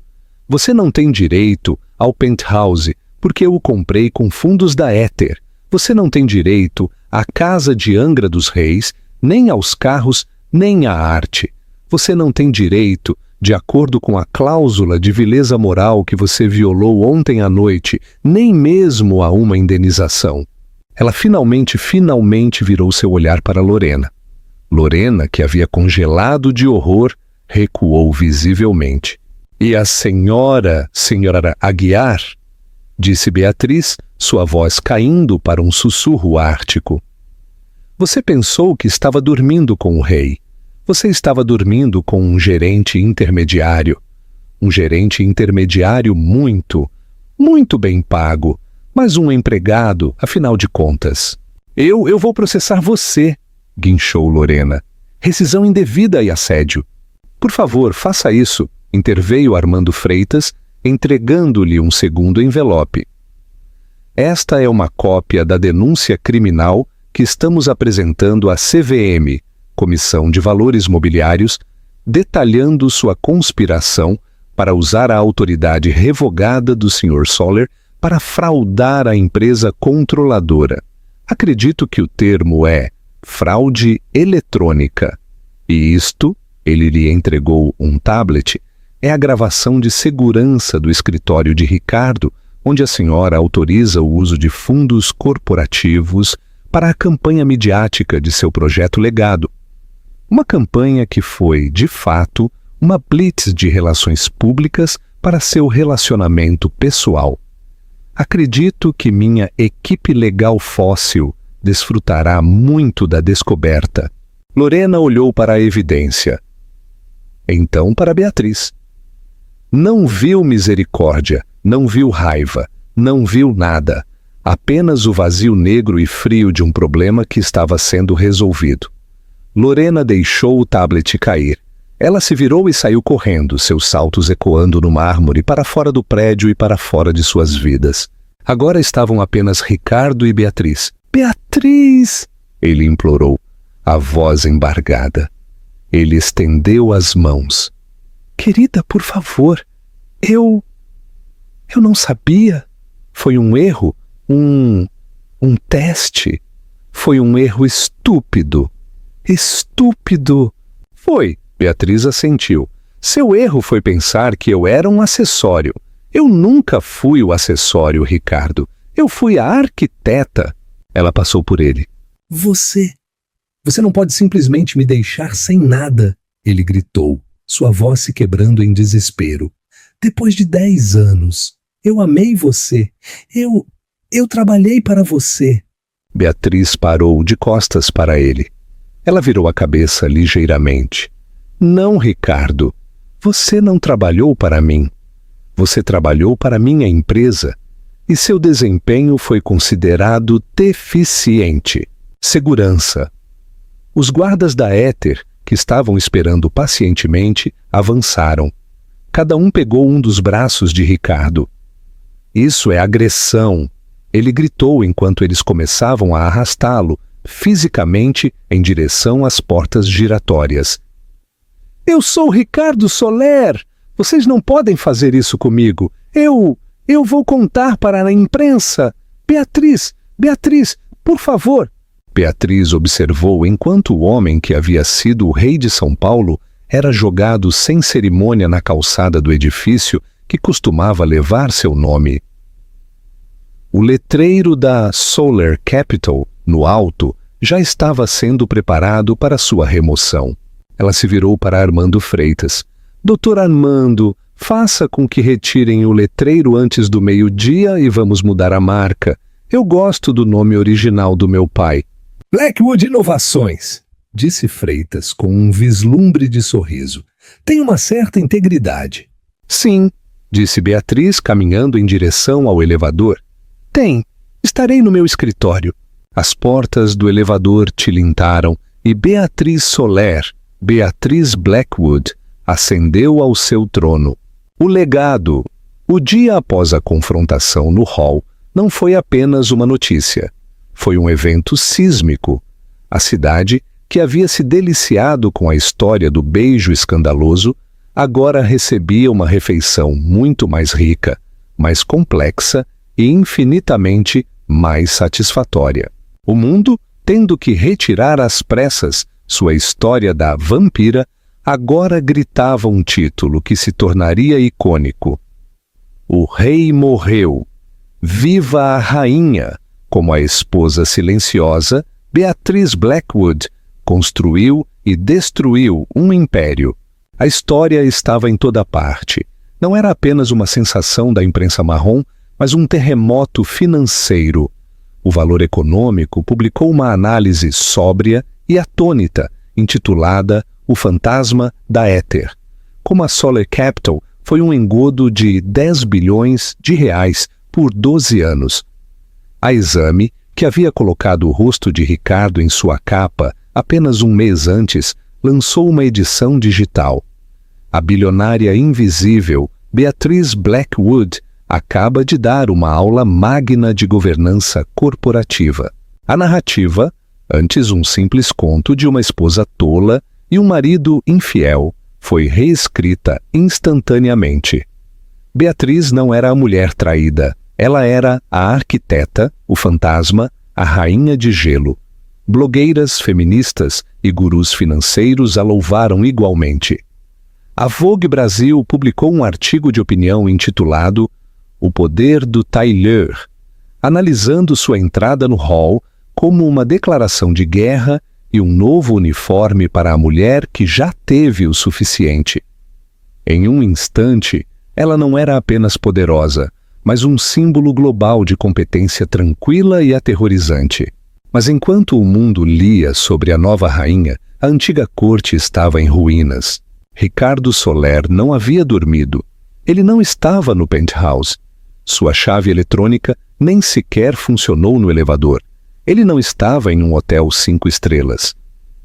Você não tem direito ao penthouse porque eu o comprei com fundos da Éter. Você não tem direito à casa de Angra dos Reis, nem aos carros, nem à arte. Você não tem direito, de acordo com a cláusula de vileza moral que você violou ontem à noite, nem mesmo a uma indenização. Ela finalmente virou seu olhar para Lorena. Lorena, que havia congelado de horror, recuou visivelmente. E a senhora Aguiar, disse Beatriz, sua voz caindo para um sussurro ártico. Você pensou que estava dormindo com o rei. Você estava dormindo com um gerente intermediário. Um gerente intermediário muito bem pago, mas um empregado, afinal de contas. Eu vou processar você, guinchou Lorena. Rescisão indevida e assédio. Por favor, faça isso, interveio Armando Freitas, entregando-lhe um segundo envelope. Esta é uma cópia da denúncia criminal que estamos apresentando à CVM, Comissão de Valores Mobiliários, detalhando sua conspiração para usar a autoridade revogada do Sr. Soler para fraudar a empresa controladora. Acredito que o termo é fraude eletrônica. E isto, ele lhe entregou um tablet, é a gravação de segurança do escritório de Ricardo, onde a senhora autoriza o uso de fundos corporativos para a campanha midiática de seu projeto legado. Uma campanha que foi, de fato, uma blitz de relações públicas para seu relacionamento pessoal. Acredito que minha equipe legal fóssil desfrutará muito da descoberta. Lorena olhou para a evidência. Então para Beatriz. Não viu misericórdia, não viu raiva, não viu nada. Apenas o vazio negro e frio de um problema que estava sendo resolvido. Lorena deixou o tablet cair. Ela se virou e saiu correndo, seus saltos ecoando no mármore para fora do prédio e para fora de suas vidas. Agora estavam apenas Ricardo e Beatriz. «Beatriz!» ele implorou, a voz embargada. Ele estendeu as mãos. «Querida, por favor, eu não sabia. Foi um erro, um teste. Foi um erro estúpido. Estúpido!» «Foi», Beatriz assentiu. «Seu erro foi pensar que eu era um acessório. Eu nunca fui o acessório, Ricardo. Eu fui a arquiteta.» Ela passou por ele. Você não pode simplesmente me deixar sem nada, ele gritou. sua voz se quebrando em desespero. Depois de 10 anos, eu amei você. Eu trabalhei para você. Beatriz parou de costas para ele. Ela virou a cabeça ligeiramente. Não, Ricardo. Você não trabalhou para mim. Você trabalhou para minha empresa. E seu desempenho foi considerado deficiente. Segurança. Os guardas da Éter, que estavam esperando pacientemente, avançaram. Cada um pegou um dos braços de Ricardo. Isso é agressão, ele gritou enquanto eles começavam a arrastá-lo fisicamente em direção às portas giratórias. Eu sou Ricardo Soler! Vocês não podem fazer isso comigo. Eu vou contar para a imprensa. Beatriz, por favor. Beatriz observou enquanto o homem que havia sido o rei de São Paulo era jogado sem cerimônia na calçada do edifício que costumava levar seu nome. O letreiro da Solar Capital, no alto, já estava sendo preparado para sua remoção. Ela se virou para Armando Freitas. Doutor Armando, faça com que retirem o letreiro antes do meio-dia e vamos mudar a marca. Eu gosto do nome original do meu pai. Blackwood Inovações, disse Freitas com um vislumbre de sorriso. Tem uma certa integridade. Sim, disse Beatriz, caminhando em direção ao elevador. Tem. Estarei no meu escritório. As portas do elevador tilintaram e Beatriz Soler, Beatriz Blackwood, ascendeu ao seu trono. O legado. O dia após a confrontação no hall não foi apenas uma notícia. Foi um evento sísmico. A cidade, que havia se deliciado com a história do beijo escandaloso, agora recebia uma refeição muito mais rica, mais complexa e infinitamente mais satisfatória. O mundo, tendo que retirar às pressas sua história da vampira, agora gritava um título que se tornaria icônico. O rei morreu. Viva a rainha! Como a esposa silenciosa, Beatriz Blackwood construiu e destruiu um império. A história estava em toda parte. Não era apenas uma sensação da imprensa marrom, mas um terremoto financeiro. O Valor Econômico publicou uma análise sóbria e atônita, intitulada O Fantasma da Éter. Como a Solar Capital foi um engodo de 10 bilhões de reais por 12 anos. A Exame, que havia colocado o rosto de Ricardo em sua capa apenas um mês antes, lançou uma edição digital. A bilionária invisível Beatriz Blackwood acaba de dar uma aula magna de governança corporativa. A narrativa, antes um simples conto de uma esposa tola e um marido infiel, foi reescrita instantaneamente. Beatriz não era a mulher traída, ela era a arquiteta, o fantasma, a rainha de gelo. Blogueiras feministas e gurus financeiros a louvaram igualmente. A Vogue Brasil publicou um artigo de opinião intitulado O Poder do Tailleur, analisando sua entrada no hall como uma declaração de guerra e um novo uniforme para a mulher que já teve o suficiente. Em um instante, ela não era apenas poderosa, mas um símbolo global de competência tranquila e aterrorizante. Mas enquanto o mundo lia sobre a nova rainha, a antiga corte estava em ruínas. Ricardo Soler não havia dormido. Ele não estava no penthouse. Sua chave eletrônica nem sequer funcionou no elevador. Ele não estava em um hotel 5 estrelas.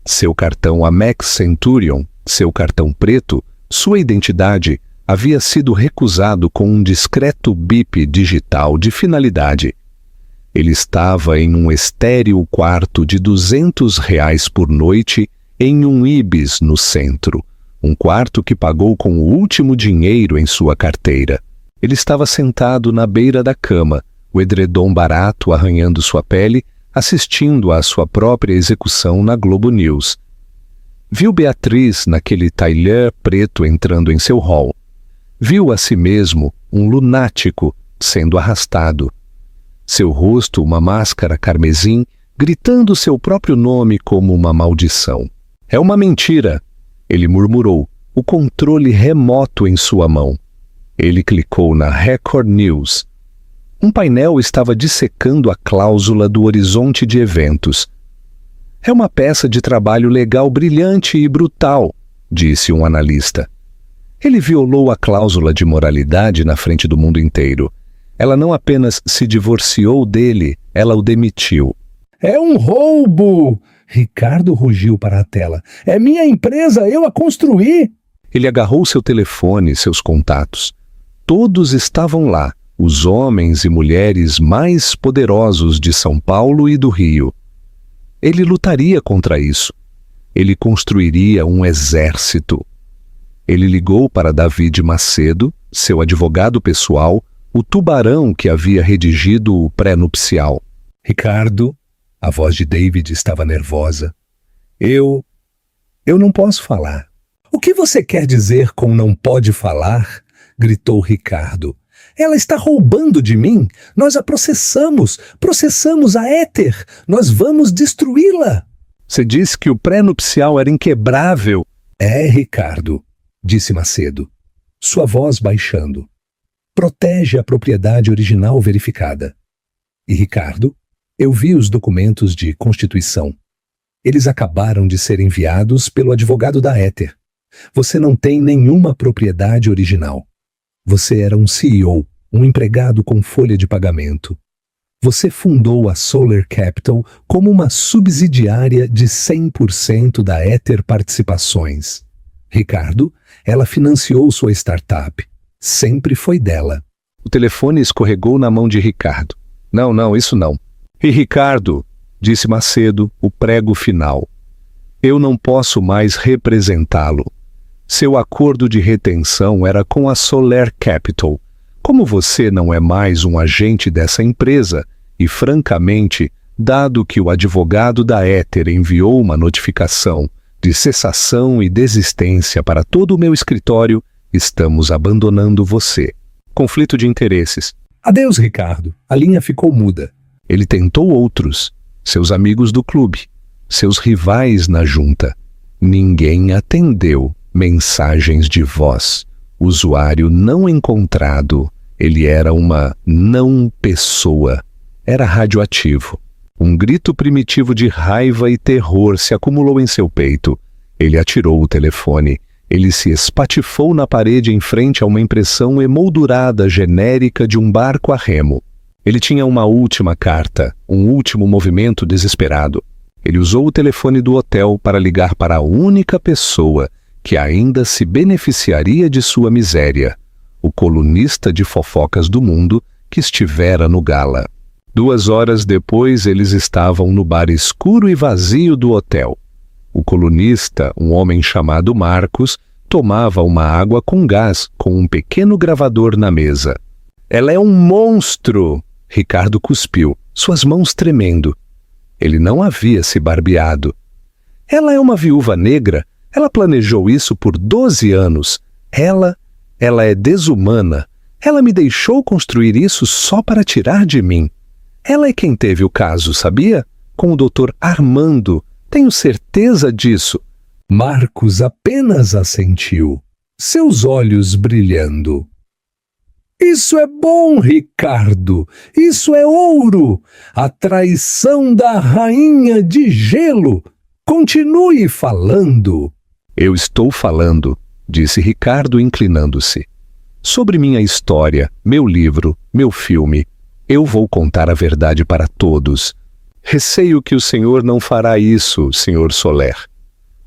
Seu cartão Amex Centurion, seu cartão preto, sua identidade, havia sido recusado com um discreto bip digital de finalidade. Ele estava em um estéril quarto de R$200 por noite em um Ibis no centro, um quarto que pagou com o último dinheiro em sua carteira. Ele estava sentado na beira da cama, o edredom barato arranhando sua pele, assistindo à sua própria execução na Globo News. Viu Beatriz naquele tailleur preto entrando em seu hall. Viu a si mesmo, um lunático, sendo arrastado. Seu rosto, uma máscara carmesim, gritando seu próprio nome como uma maldição. É uma mentira, ele murmurou, o controle remoto em sua mão. Ele clicou na Record News. Um painel estava dissecando a cláusula do horizonte de eventos. É uma peça de trabalho legal brilhante e brutal, disse um analista. Ele violou a cláusula de moralidade na frente do mundo inteiro. Ela não apenas se divorciou dele, ela o demitiu. É um roubo! Ricardo rugiu para a tela. É minha empresa, eu a construí! Ele agarrou seu telefone e seus contatos. Todos estavam lá, os homens e mulheres mais poderosos de São Paulo e do Rio. Ele lutaria contra isso. Ele construiria um exército. Ele ligou para David Macedo, seu advogado pessoal, o tubarão que havia redigido o pré-nupcial. Ricardo, a voz de David estava nervosa. Eu não posso falar. O que você quer dizer com não pode falar? Gritou Ricardo. Ela está roubando de mim. Nós a processamos a Éter. Nós vamos destruí-la. Você disse que o pré-nupcial era inquebrável. É, Ricardo, disse Macedo, sua voz baixando. Protege a propriedade original verificada. E Ricardo, eu vi os documentos de constituição. Eles acabaram de ser enviados pelo advogado da Éter. Você não tem nenhuma propriedade original. Você era um CEO, um empregado com folha de pagamento. Você fundou a Solar Capital como uma subsidiária de 100% da Éter Participações. Ricardo, ela financiou sua startup. Sempre foi dela. O telefone escorregou na mão de Ricardo. Não, isso não. E Ricardo, disse Macedo, o prego final. Eu não posso mais representá-lo. Seu acordo de retenção era com a Solar Capital. Como você não é mais um agente dessa empresa, e francamente, dado que o advogado da Éter enviou uma notificação de cessação e desistência para todo o meu escritório, estamos abandonando você. Conflito de interesses. Adeus, Ricardo. A linha ficou muda. Ele tentou outros, seus amigos do clube, seus rivais na junta. Ninguém atendeu. Mensagens de voz. Usuário não encontrado. Ele era uma não pessoa. Era radioativo. Um grito primitivo de raiva e terror se acumulou em seu peito. Ele atirou o telefone. Ele se espatifou na parede em frente a uma impressão emoldurada genérica de um barco a remo. Ele tinha uma última carta, um último movimento desesperado. Ele usou o telefone do hotel para ligar para a única pessoa que ainda se beneficiaria de sua miséria, o colunista de fofocas do mundo que estivera no gala. 2 horas depois, eles estavam no bar escuro e vazio do hotel. O colunista, um homem chamado Marcos, tomava uma água com gás com um pequeno gravador na mesa. Ela é um monstro! Ricardo cuspiu, suas mãos tremendo. Ele não havia se barbeado. Ela é uma viúva negra. Ela planejou isso por 12 anos. Ela é desumana. Ela me deixou construir isso só para tirar de mim. Ela é quem teve o caso, sabia? Com o Dr. Armando. Tenho certeza disso. Marcos apenas assentiu, seus olhos brilhando. Isso é bom, Ricardo. Isso é ouro. A traição da rainha de gelo. Continue falando. Eu estou falando, disse Ricardo inclinando-se. Sobre minha história, meu livro, meu filme. Eu vou contar a verdade para todos. Receio que o senhor não fará isso, senhor Soler.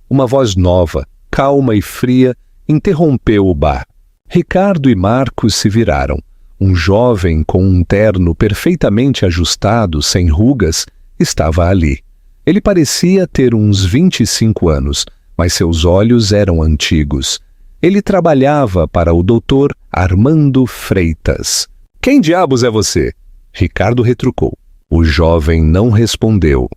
Uma voz nova, calma e fria, interrompeu o bar. Ricardo e Marcos se viraram. Um jovem com um terno perfeitamente ajustado, sem rugas, estava ali. Ele parecia ter uns 25 anos, mas seus olhos eram antigos. Ele trabalhava para o Dr. Armando Freitas. Quem diabos é você? Ricardo retrucou. O jovem não respondeu.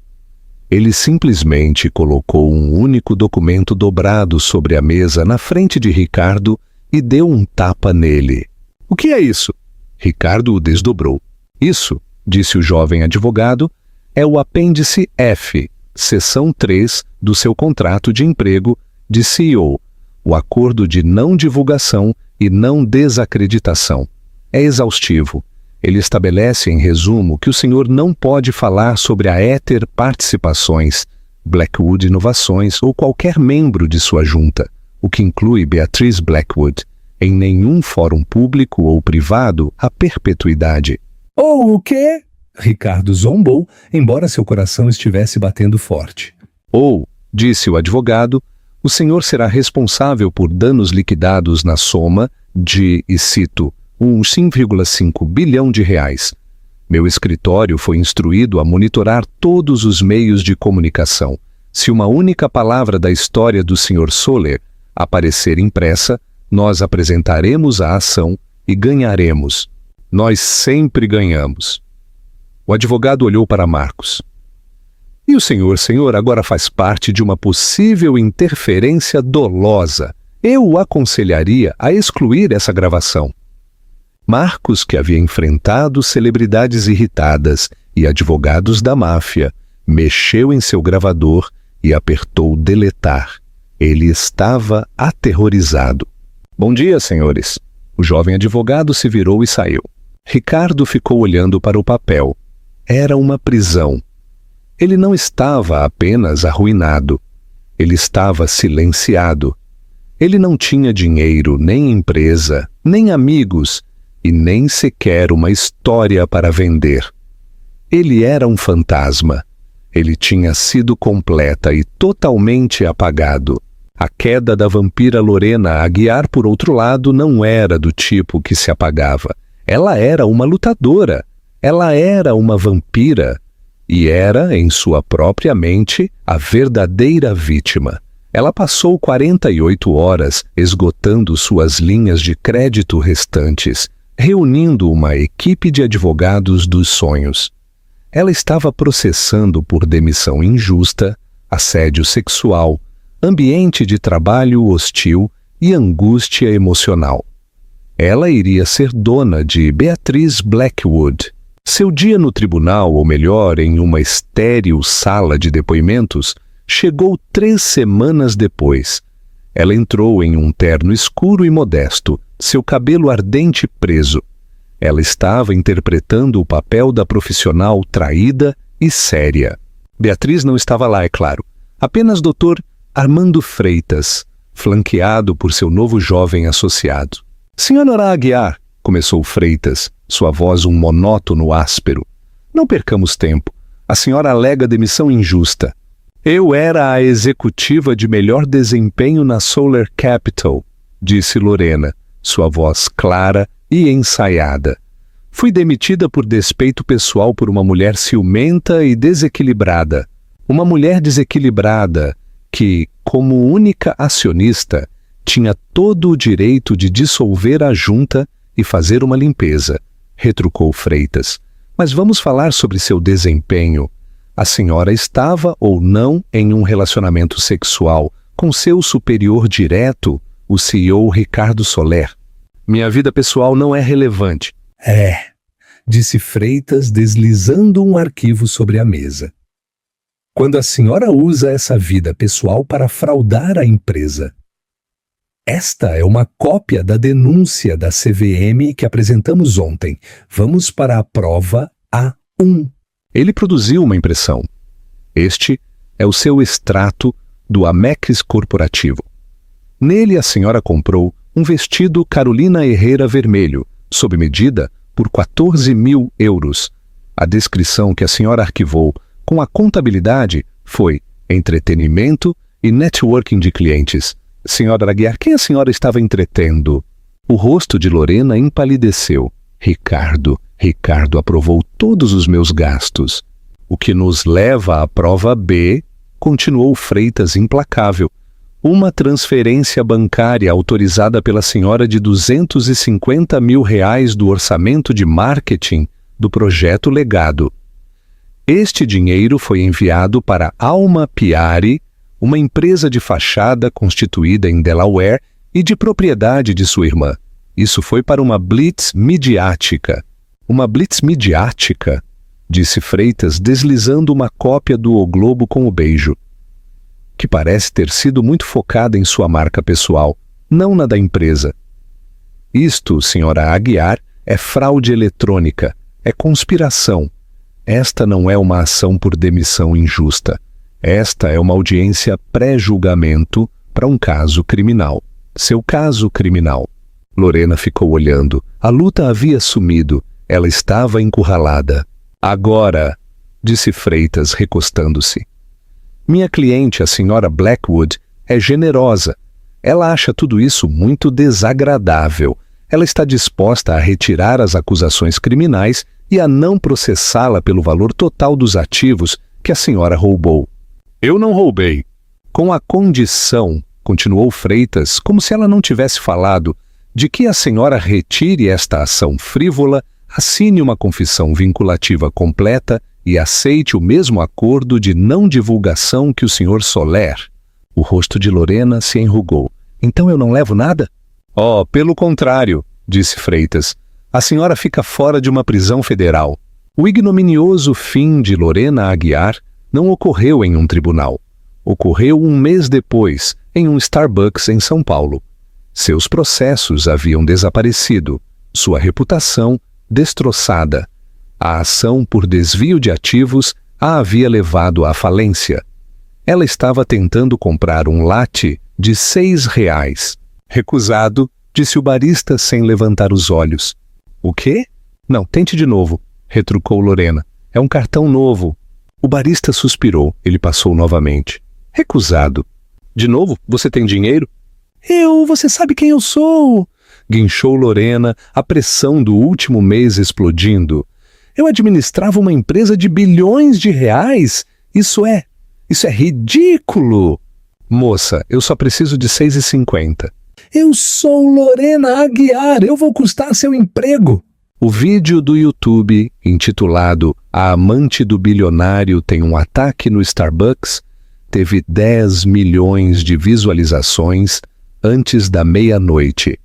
Ele simplesmente colocou um único documento dobrado sobre a mesa na frente de Ricardo e deu um tapa nele. O que é isso? Ricardo o desdobrou. Isso, disse o jovem advogado, é o apêndice F, seção 3 do seu contrato de emprego de CEO. o acordo de não divulgação e não desacreditação. É exaustivo. Ele estabelece, em resumo, que o senhor não pode falar sobre a Ether Participações, Blackwood Inovações ou qualquer membro de sua junta, o que inclui Beatriz Blackwood, em nenhum fórum público ou privado à perpetuidade. Ou o quê? Ricardo zombou, embora seu coração estivesse batendo forte. Ou, disse o advogado, o senhor será responsável por danos liquidados na soma de, e cito, uns 5,5 bilhão de reais. Meu escritório foi instruído a monitorar todos os meios de comunicação. Se uma única palavra da história do Sr. Soler aparecer impressa, nós apresentaremos a ação e ganharemos. Nós sempre ganhamos. O advogado olhou para Marcos. E o senhor agora faz parte de uma possível interferência dolosa. Eu o aconselharia a excluir essa gravação. Marcos, que havia enfrentado celebridades irritadas e advogados da máfia, mexeu em seu gravador e apertou deletar. Ele estava aterrorizado. Bom dia, senhores. O jovem advogado se virou e saiu. Ricardo ficou olhando para o papel. Era uma prisão. Ele não estava apenas arruinado. Ele estava silenciado. Ele não tinha dinheiro, nem empresa, nem amigos, e nem sequer uma história para vender. Ele era um fantasma. Ele tinha sido completa e totalmente apagado. A queda da vampira Lorena Aguiar, por outro lado, não era do tipo que se apagava. Ela era uma lutadora. Ela era uma vampira. E era, em sua própria mente, a verdadeira vítima. Ela passou 48 horas esgotando suas linhas de crédito restantes, reunindo uma equipe de advogados dos sonhos. Ela estava processando por demissão injusta, assédio sexual, ambiente de trabalho hostil e angústia emocional. Ela iria ser dona de Beatriz Blackwood. Seu dia no tribunal, ou melhor, em uma estéril sala de depoimentos, chegou 3 semanas depois. Ela entrou em um terno escuro e modesto, seu cabelo ardente preso. Ela estava interpretando o papel da profissional traída e séria. Beatriz não estava lá, é claro. Apenas Dr. Armando Freitas, flanqueado por seu novo jovem associado. Senhora Aguiar, começou Freitas, sua voz um monótono áspero. Não percamos tempo. A senhora alega demissão injusta. Eu era a executiva de melhor desempenho na Solar Capital, disse Lorena, sua voz clara e ensaiada. Fui demitida por despeito pessoal por uma mulher ciumenta e desequilibrada. Uma mulher desequilibrada que, como única acionista, tinha todo o direito de dissolver a junta e fazer uma limpeza, retrucou Freitas. Mas vamos falar sobre seu desempenho. A senhora estava ou não em um relacionamento sexual com seu superior direto, o CEO Ricardo Soler. Minha vida pessoal não é relevante. Disse Freitas, deslizando um arquivo sobre a mesa. Quando a senhora usa essa vida pessoal para fraudar a empresa. Esta é uma cópia da denúncia da CVM que apresentamos ontem. Vamos para a prova A1. Ele produziu uma impressão. Este é o seu extrato do Amex Corporativo. Nele a senhora comprou um vestido Carolina Herrera vermelho, sob medida, por 14 mil euros. A descrição que a senhora arquivou com a contabilidade foi entretenimento e networking de clientes. Senhora Aguiar, quem a senhora estava entretendo? O rosto de Lorena empalideceu. Ricardo aprovou todos os meus gastos. O que nos leva à prova B, continuou Freitas implacável. Uma transferência bancária autorizada pela senhora de 250 mil reais do orçamento de marketing do projeto Legado. Este dinheiro foi enviado para Alma Piari, uma empresa de fachada constituída em Delaware e de propriedade de sua irmã. Isso foi para uma blitz midiática. Uma blitz midiática? Disse Freitas, deslizando uma cópia do O Globo com o beijo. que parece ter sido muito focada em sua marca pessoal, não na da empresa. Isto, senhora Aguiar, é fraude eletrônica, é conspiração. Esta não é uma ação por demissão injusta. Esta é uma audiência pré-julgamento para um caso criminal. Seu caso criminal. Lorena ficou olhando. A luta havia sumido. Ela estava encurralada. Agora, disse Freitas, recostando-se. Minha cliente, a senhora Blackwood, é generosa. Ela acha tudo isso muito desagradável. Ela está disposta a retirar as acusações criminais e a não processá-la pelo valor total dos ativos que a senhora roubou. Eu não roubei. Com a condição, continuou Freitas, como se ela não tivesse falado, de que a senhora retire esta ação frívola, assine uma confissão vinculativa completa e aceite o mesmo acordo de não divulgação que o senhor Soler. O rosto de Lorena se enrugou. Então eu não levo nada? Oh, pelo contrário, disse Freitas. A senhora fica fora de uma prisão federal. O ignominioso fim de Lorena Aguiar não ocorreu em um tribunal. Ocorreu um mês depois, em um Starbucks em São Paulo. Seus processos haviam desaparecido, sua reputação destroçada. A ação por desvio de ativos a havia levado à falência. Ela estava tentando comprar um latte de R$6. Recusado, disse o barista sem levantar os olhos. O quê? Não, tente de novo, retrucou Lorena. É um cartão novo. O barista suspirou. Ele passou novamente. Recusado. De novo? Você tem dinheiro? Você sabe quem eu sou? Guinchou Lorena, a pressão do último mês explodindo. Eu administrava uma empresa de bilhões de reais. Isso é ridículo. Moça, eu só preciso de R$6,50. Eu sou Lorena Aguiar, eu vou custar seu emprego. O vídeo do YouTube, intitulado A Amante do Bilionário Tem um Ataque no Starbucks, teve 10 milhões de visualizações antes da meia-noite.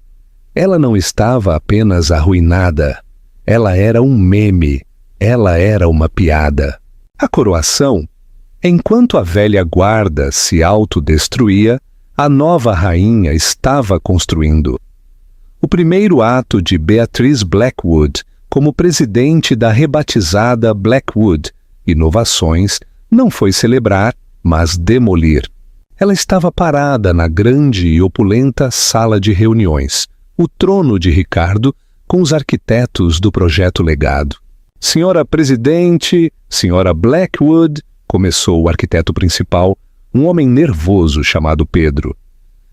Ela não estava apenas arruinada, ela era um meme, ela era uma piada. A coroação, enquanto a velha guarda se autodestruía, a nova rainha estava construindo. O primeiro ato de Beatriz Blackwood como presidente da rebatizada Blackwood Inovações não foi celebrar, mas demolir. Ela estava parada na grande e opulenta sala de reuniões, o trono de Ricardo, com os arquitetos do projeto Legado. Senhora Presidente, senhora Blackwood, começou o arquiteto principal, um homem nervoso chamado Pedro.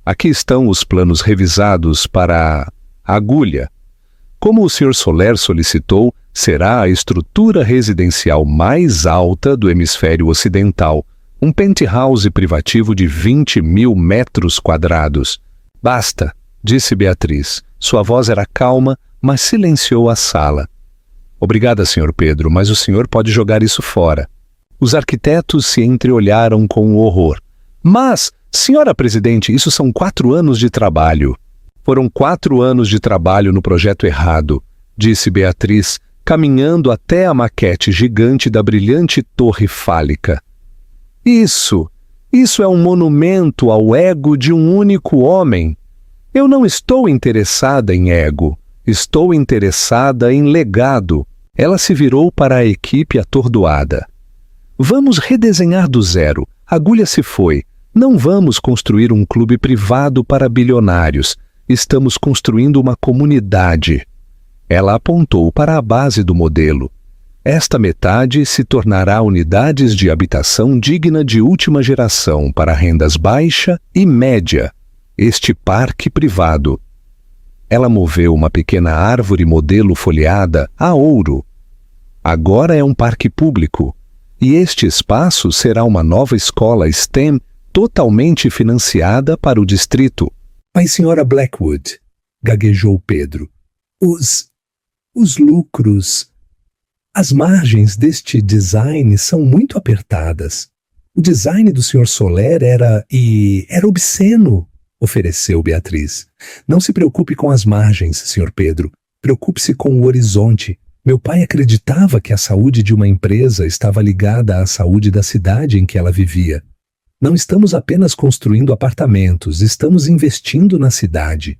Aqui estão os planos revisados para a agulha. Como o Sr. Soler solicitou, será a estrutura residencial mais alta do hemisfério ocidental, um penthouse privativo de 20 mil metros quadrados. Basta, disse Beatriz. Sua voz era calma, mas silenciou a sala. Obrigada, Sr. Pedro, mas o senhor pode jogar isso fora. Os arquitetos se entreolharam com horror. Mas, senhora Presidente, isso são 4 anos de trabalho. Foram 4 anos de trabalho no projeto errado, disse Beatriz, caminhando até a maquete gigante da brilhante torre fálica. Isso é um monumento ao ego de um único homem. Eu não estou interessada em ego, estou interessada em legado. Ela se virou para a equipe atordoada. Vamos redesenhar do zero. A agulha se foi. Não vamos construir um clube privado para bilionários. Estamos construindo uma comunidade. Ela apontou para a base do modelo. Esta metade se tornará unidades de habitação digna de última geração para rendas baixa e média. Este parque privado. Ela moveu uma pequena árvore modelo folheada a ouro. Agora é um parque público. E este espaço será uma nova escola STEM totalmente financiada para o distrito. Mas, senhora Blackwood, gaguejou Pedro, os lucros, as margens deste design são muito apertadas. O design do Sr. Soler era obsceno, ofereceu Beatriz. Não se preocupe com as margens, Sr. Pedro. Preocupe-se com o horizonte. Meu pai acreditava que a saúde de uma empresa estava ligada à saúde da cidade em que ela vivia. Não estamos apenas construindo apartamentos, estamos investindo na cidade.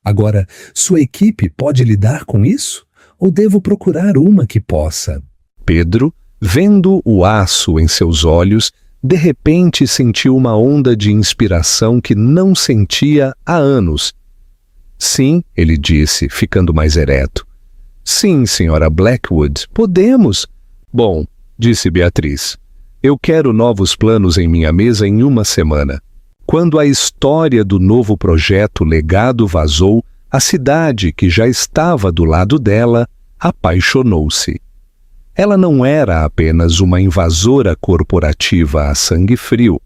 Agora, sua equipe pode lidar com isso? Ou devo procurar uma que possa? Pedro, vendo o aço em seus olhos, de repente sentiu uma onda de inspiração que não sentia há anos. Sim, ele disse, ficando mais ereto. Sim, senhora Blackwood, podemos. Bom, disse Beatriz, eu quero novos planos em minha mesa em uma semana. Quando a história do novo projeto legado vazou, a cidade, que já estava do lado dela, apaixonou-se. Ela não era apenas uma invasora corporativa a sangue frio.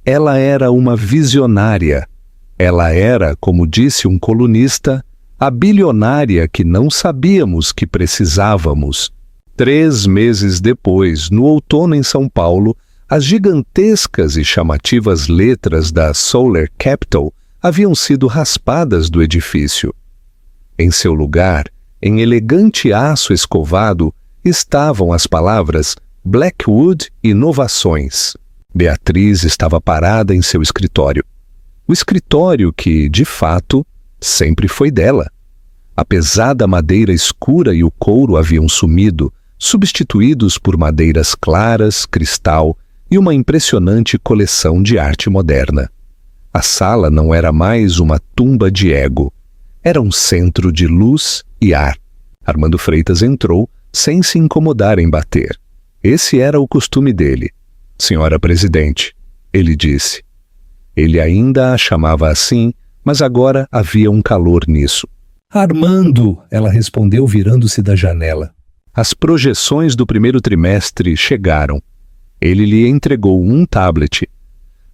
Ela era uma visionária. Ela era, como disse um colunista, a bilionária que não sabíamos que precisávamos. 3 meses depois, no outono em São Paulo, as gigantescas e chamativas letras da Solar Capital haviam sido raspadas do edifício. Em seu lugar, em elegante aço escovado, estavam as palavras Blackwood Inovações. Beatriz estava parada em seu escritório. O escritório que, de fato, sempre foi dela. A pesada madeira escura e o couro haviam sumido, substituídos por madeiras claras, cristal e uma impressionante coleção de arte moderna. A sala não era mais uma tumba de ego. Era um centro de luz e ar. Armando Freitas entrou, sem se incomodar em bater. Esse era o costume dele. Senhora Presidente, ele disse. Ele ainda a chamava assim, mas agora havia um calor nisso. Armando, ela respondeu virando-se da janela. As projeções do primeiro trimestre chegaram. Ele lhe entregou um tablet.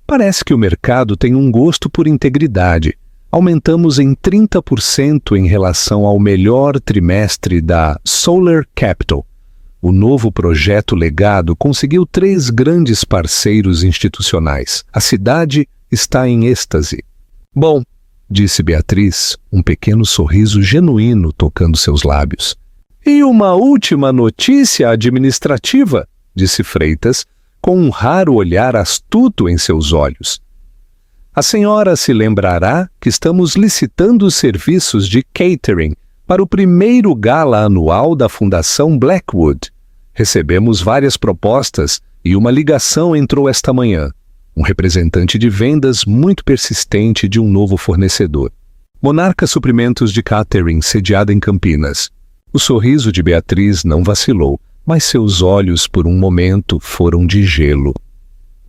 Parece que o mercado tem um gosto por integridade. Aumentamos em 30% em relação ao melhor trimestre da Solar Capital. O novo projeto legado conseguiu 3 grandes parceiros institucionais. A cidade está em êxtase. Bom, disse Beatriz, um pequeno sorriso genuíno tocando seus lábios. E uma última notícia administrativa, disse Freitas, com um raro olhar astuto em seus olhos. A senhora se lembrará que estamos licitando os serviços de catering para o primeiro gala anual da Fundação Blackwood. Recebemos várias propostas e uma ligação entrou esta manhã. Um representante de vendas muito persistente de um novo fornecedor. Monarca Suprimentos de Catering, sediada em Campinas. O sorriso de Beatriz não vacilou, mas seus olhos por um momento foram de gelo.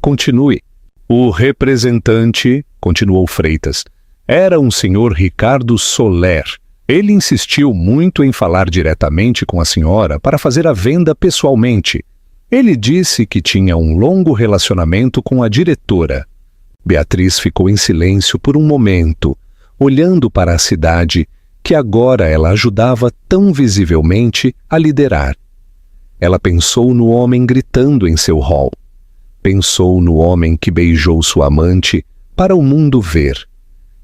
Continue. O representante, continuou Freitas, era um senhor Ricardo Soler. Ele insistiu muito em falar diretamente com a senhora para fazer a venda pessoalmente. Ele disse que tinha um longo relacionamento com a diretora. Beatriz ficou em silêncio por um momento, olhando para a cidade que agora ela ajudava tão visivelmente a liderar. Ela pensou no homem gritando em seu hall. Pensou no homem que beijou sua amante para o mundo ver.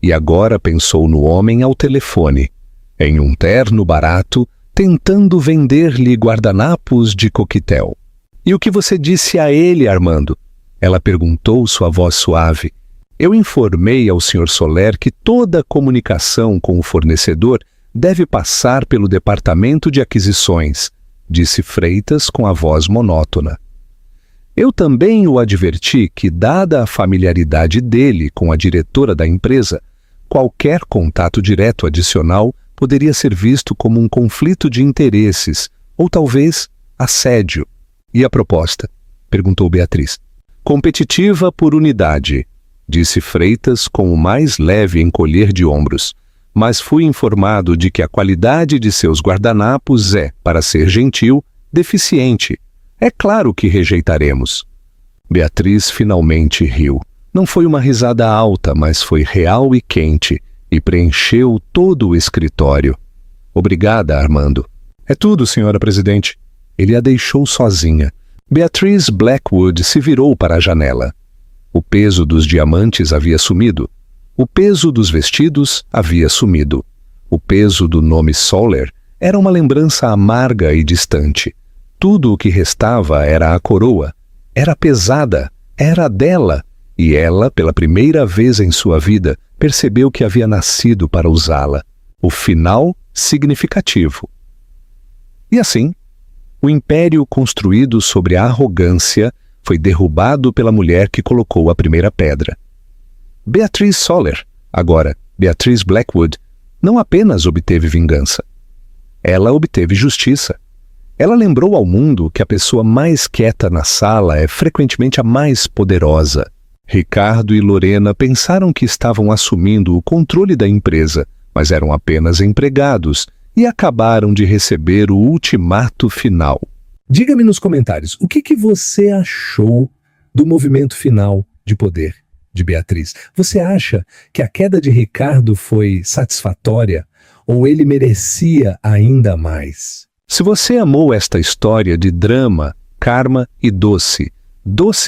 E agora pensou no homem ao telefone, em um terno barato, tentando vender-lhe guardanapos de coquetel. E o que você disse a ele, Armando? Ela perguntou, sua voz suave. Eu informei ao Sr. Soler que toda comunicação com o fornecedor deve passar pelo departamento de aquisições, disse Freitas com a voz monótona. Eu também o adverti que, dada a familiaridade dele com a diretora da empresa, qualquer contato direto adicional poderia ser visto como um conflito de interesses, ou talvez assédio. E a proposta? Perguntou Beatriz. Competitiva por unidade, disse Freitas com o mais leve encolher de ombros. Mas fui informado de que a qualidade de seus guardanapos é, para ser gentil, deficiente. É claro que rejeitaremos. Beatriz finalmente riu. Não foi uma risada alta, mas foi real e quente, e preencheu todo o escritório. Obrigada, Armando. É tudo, senhora Presidente. Ele a deixou sozinha. Beatriz Blackwood se virou para a janela. O peso dos diamantes havia sumido. O peso dos vestidos havia sumido. O peso do nome Soler era uma lembrança amarga e distante. Tudo o que restava era a coroa. Era pesada, era dela, E ela, pela primeira vez em sua vida, percebeu que havia nascido para usá-la. O final significativo. E assim, o império construído sobre a arrogância foi derrubado pela mulher que colocou a primeira pedra. Beatriz Soller, agora Beatriz Blackwood, não apenas obteve vingança. Ela obteve justiça. Ela lembrou ao mundo que a pessoa mais quieta na sala é frequentemente a mais poderosa. Ricardo e Lorena pensaram que estavam assumindo o controle da empresa, mas eram apenas empregados e acabaram de receber o ultimato final. Diga-me nos comentários, o que você achou do movimento final de poder de Beatriz? Você acha que a queda de Ricardo foi satisfatória ou ele merecia ainda mais? Se você amou esta história de drama, karma e doce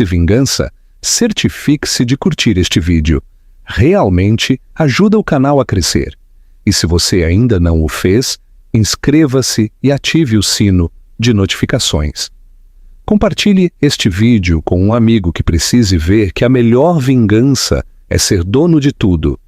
vingança, certifique-se de curtir este vídeo. Realmente ajuda o canal a crescer. E se você ainda não o fez, inscreva-se e ative o sino de notificações. Compartilhe este vídeo com um amigo que precise ver que a melhor vingança é ser dono de tudo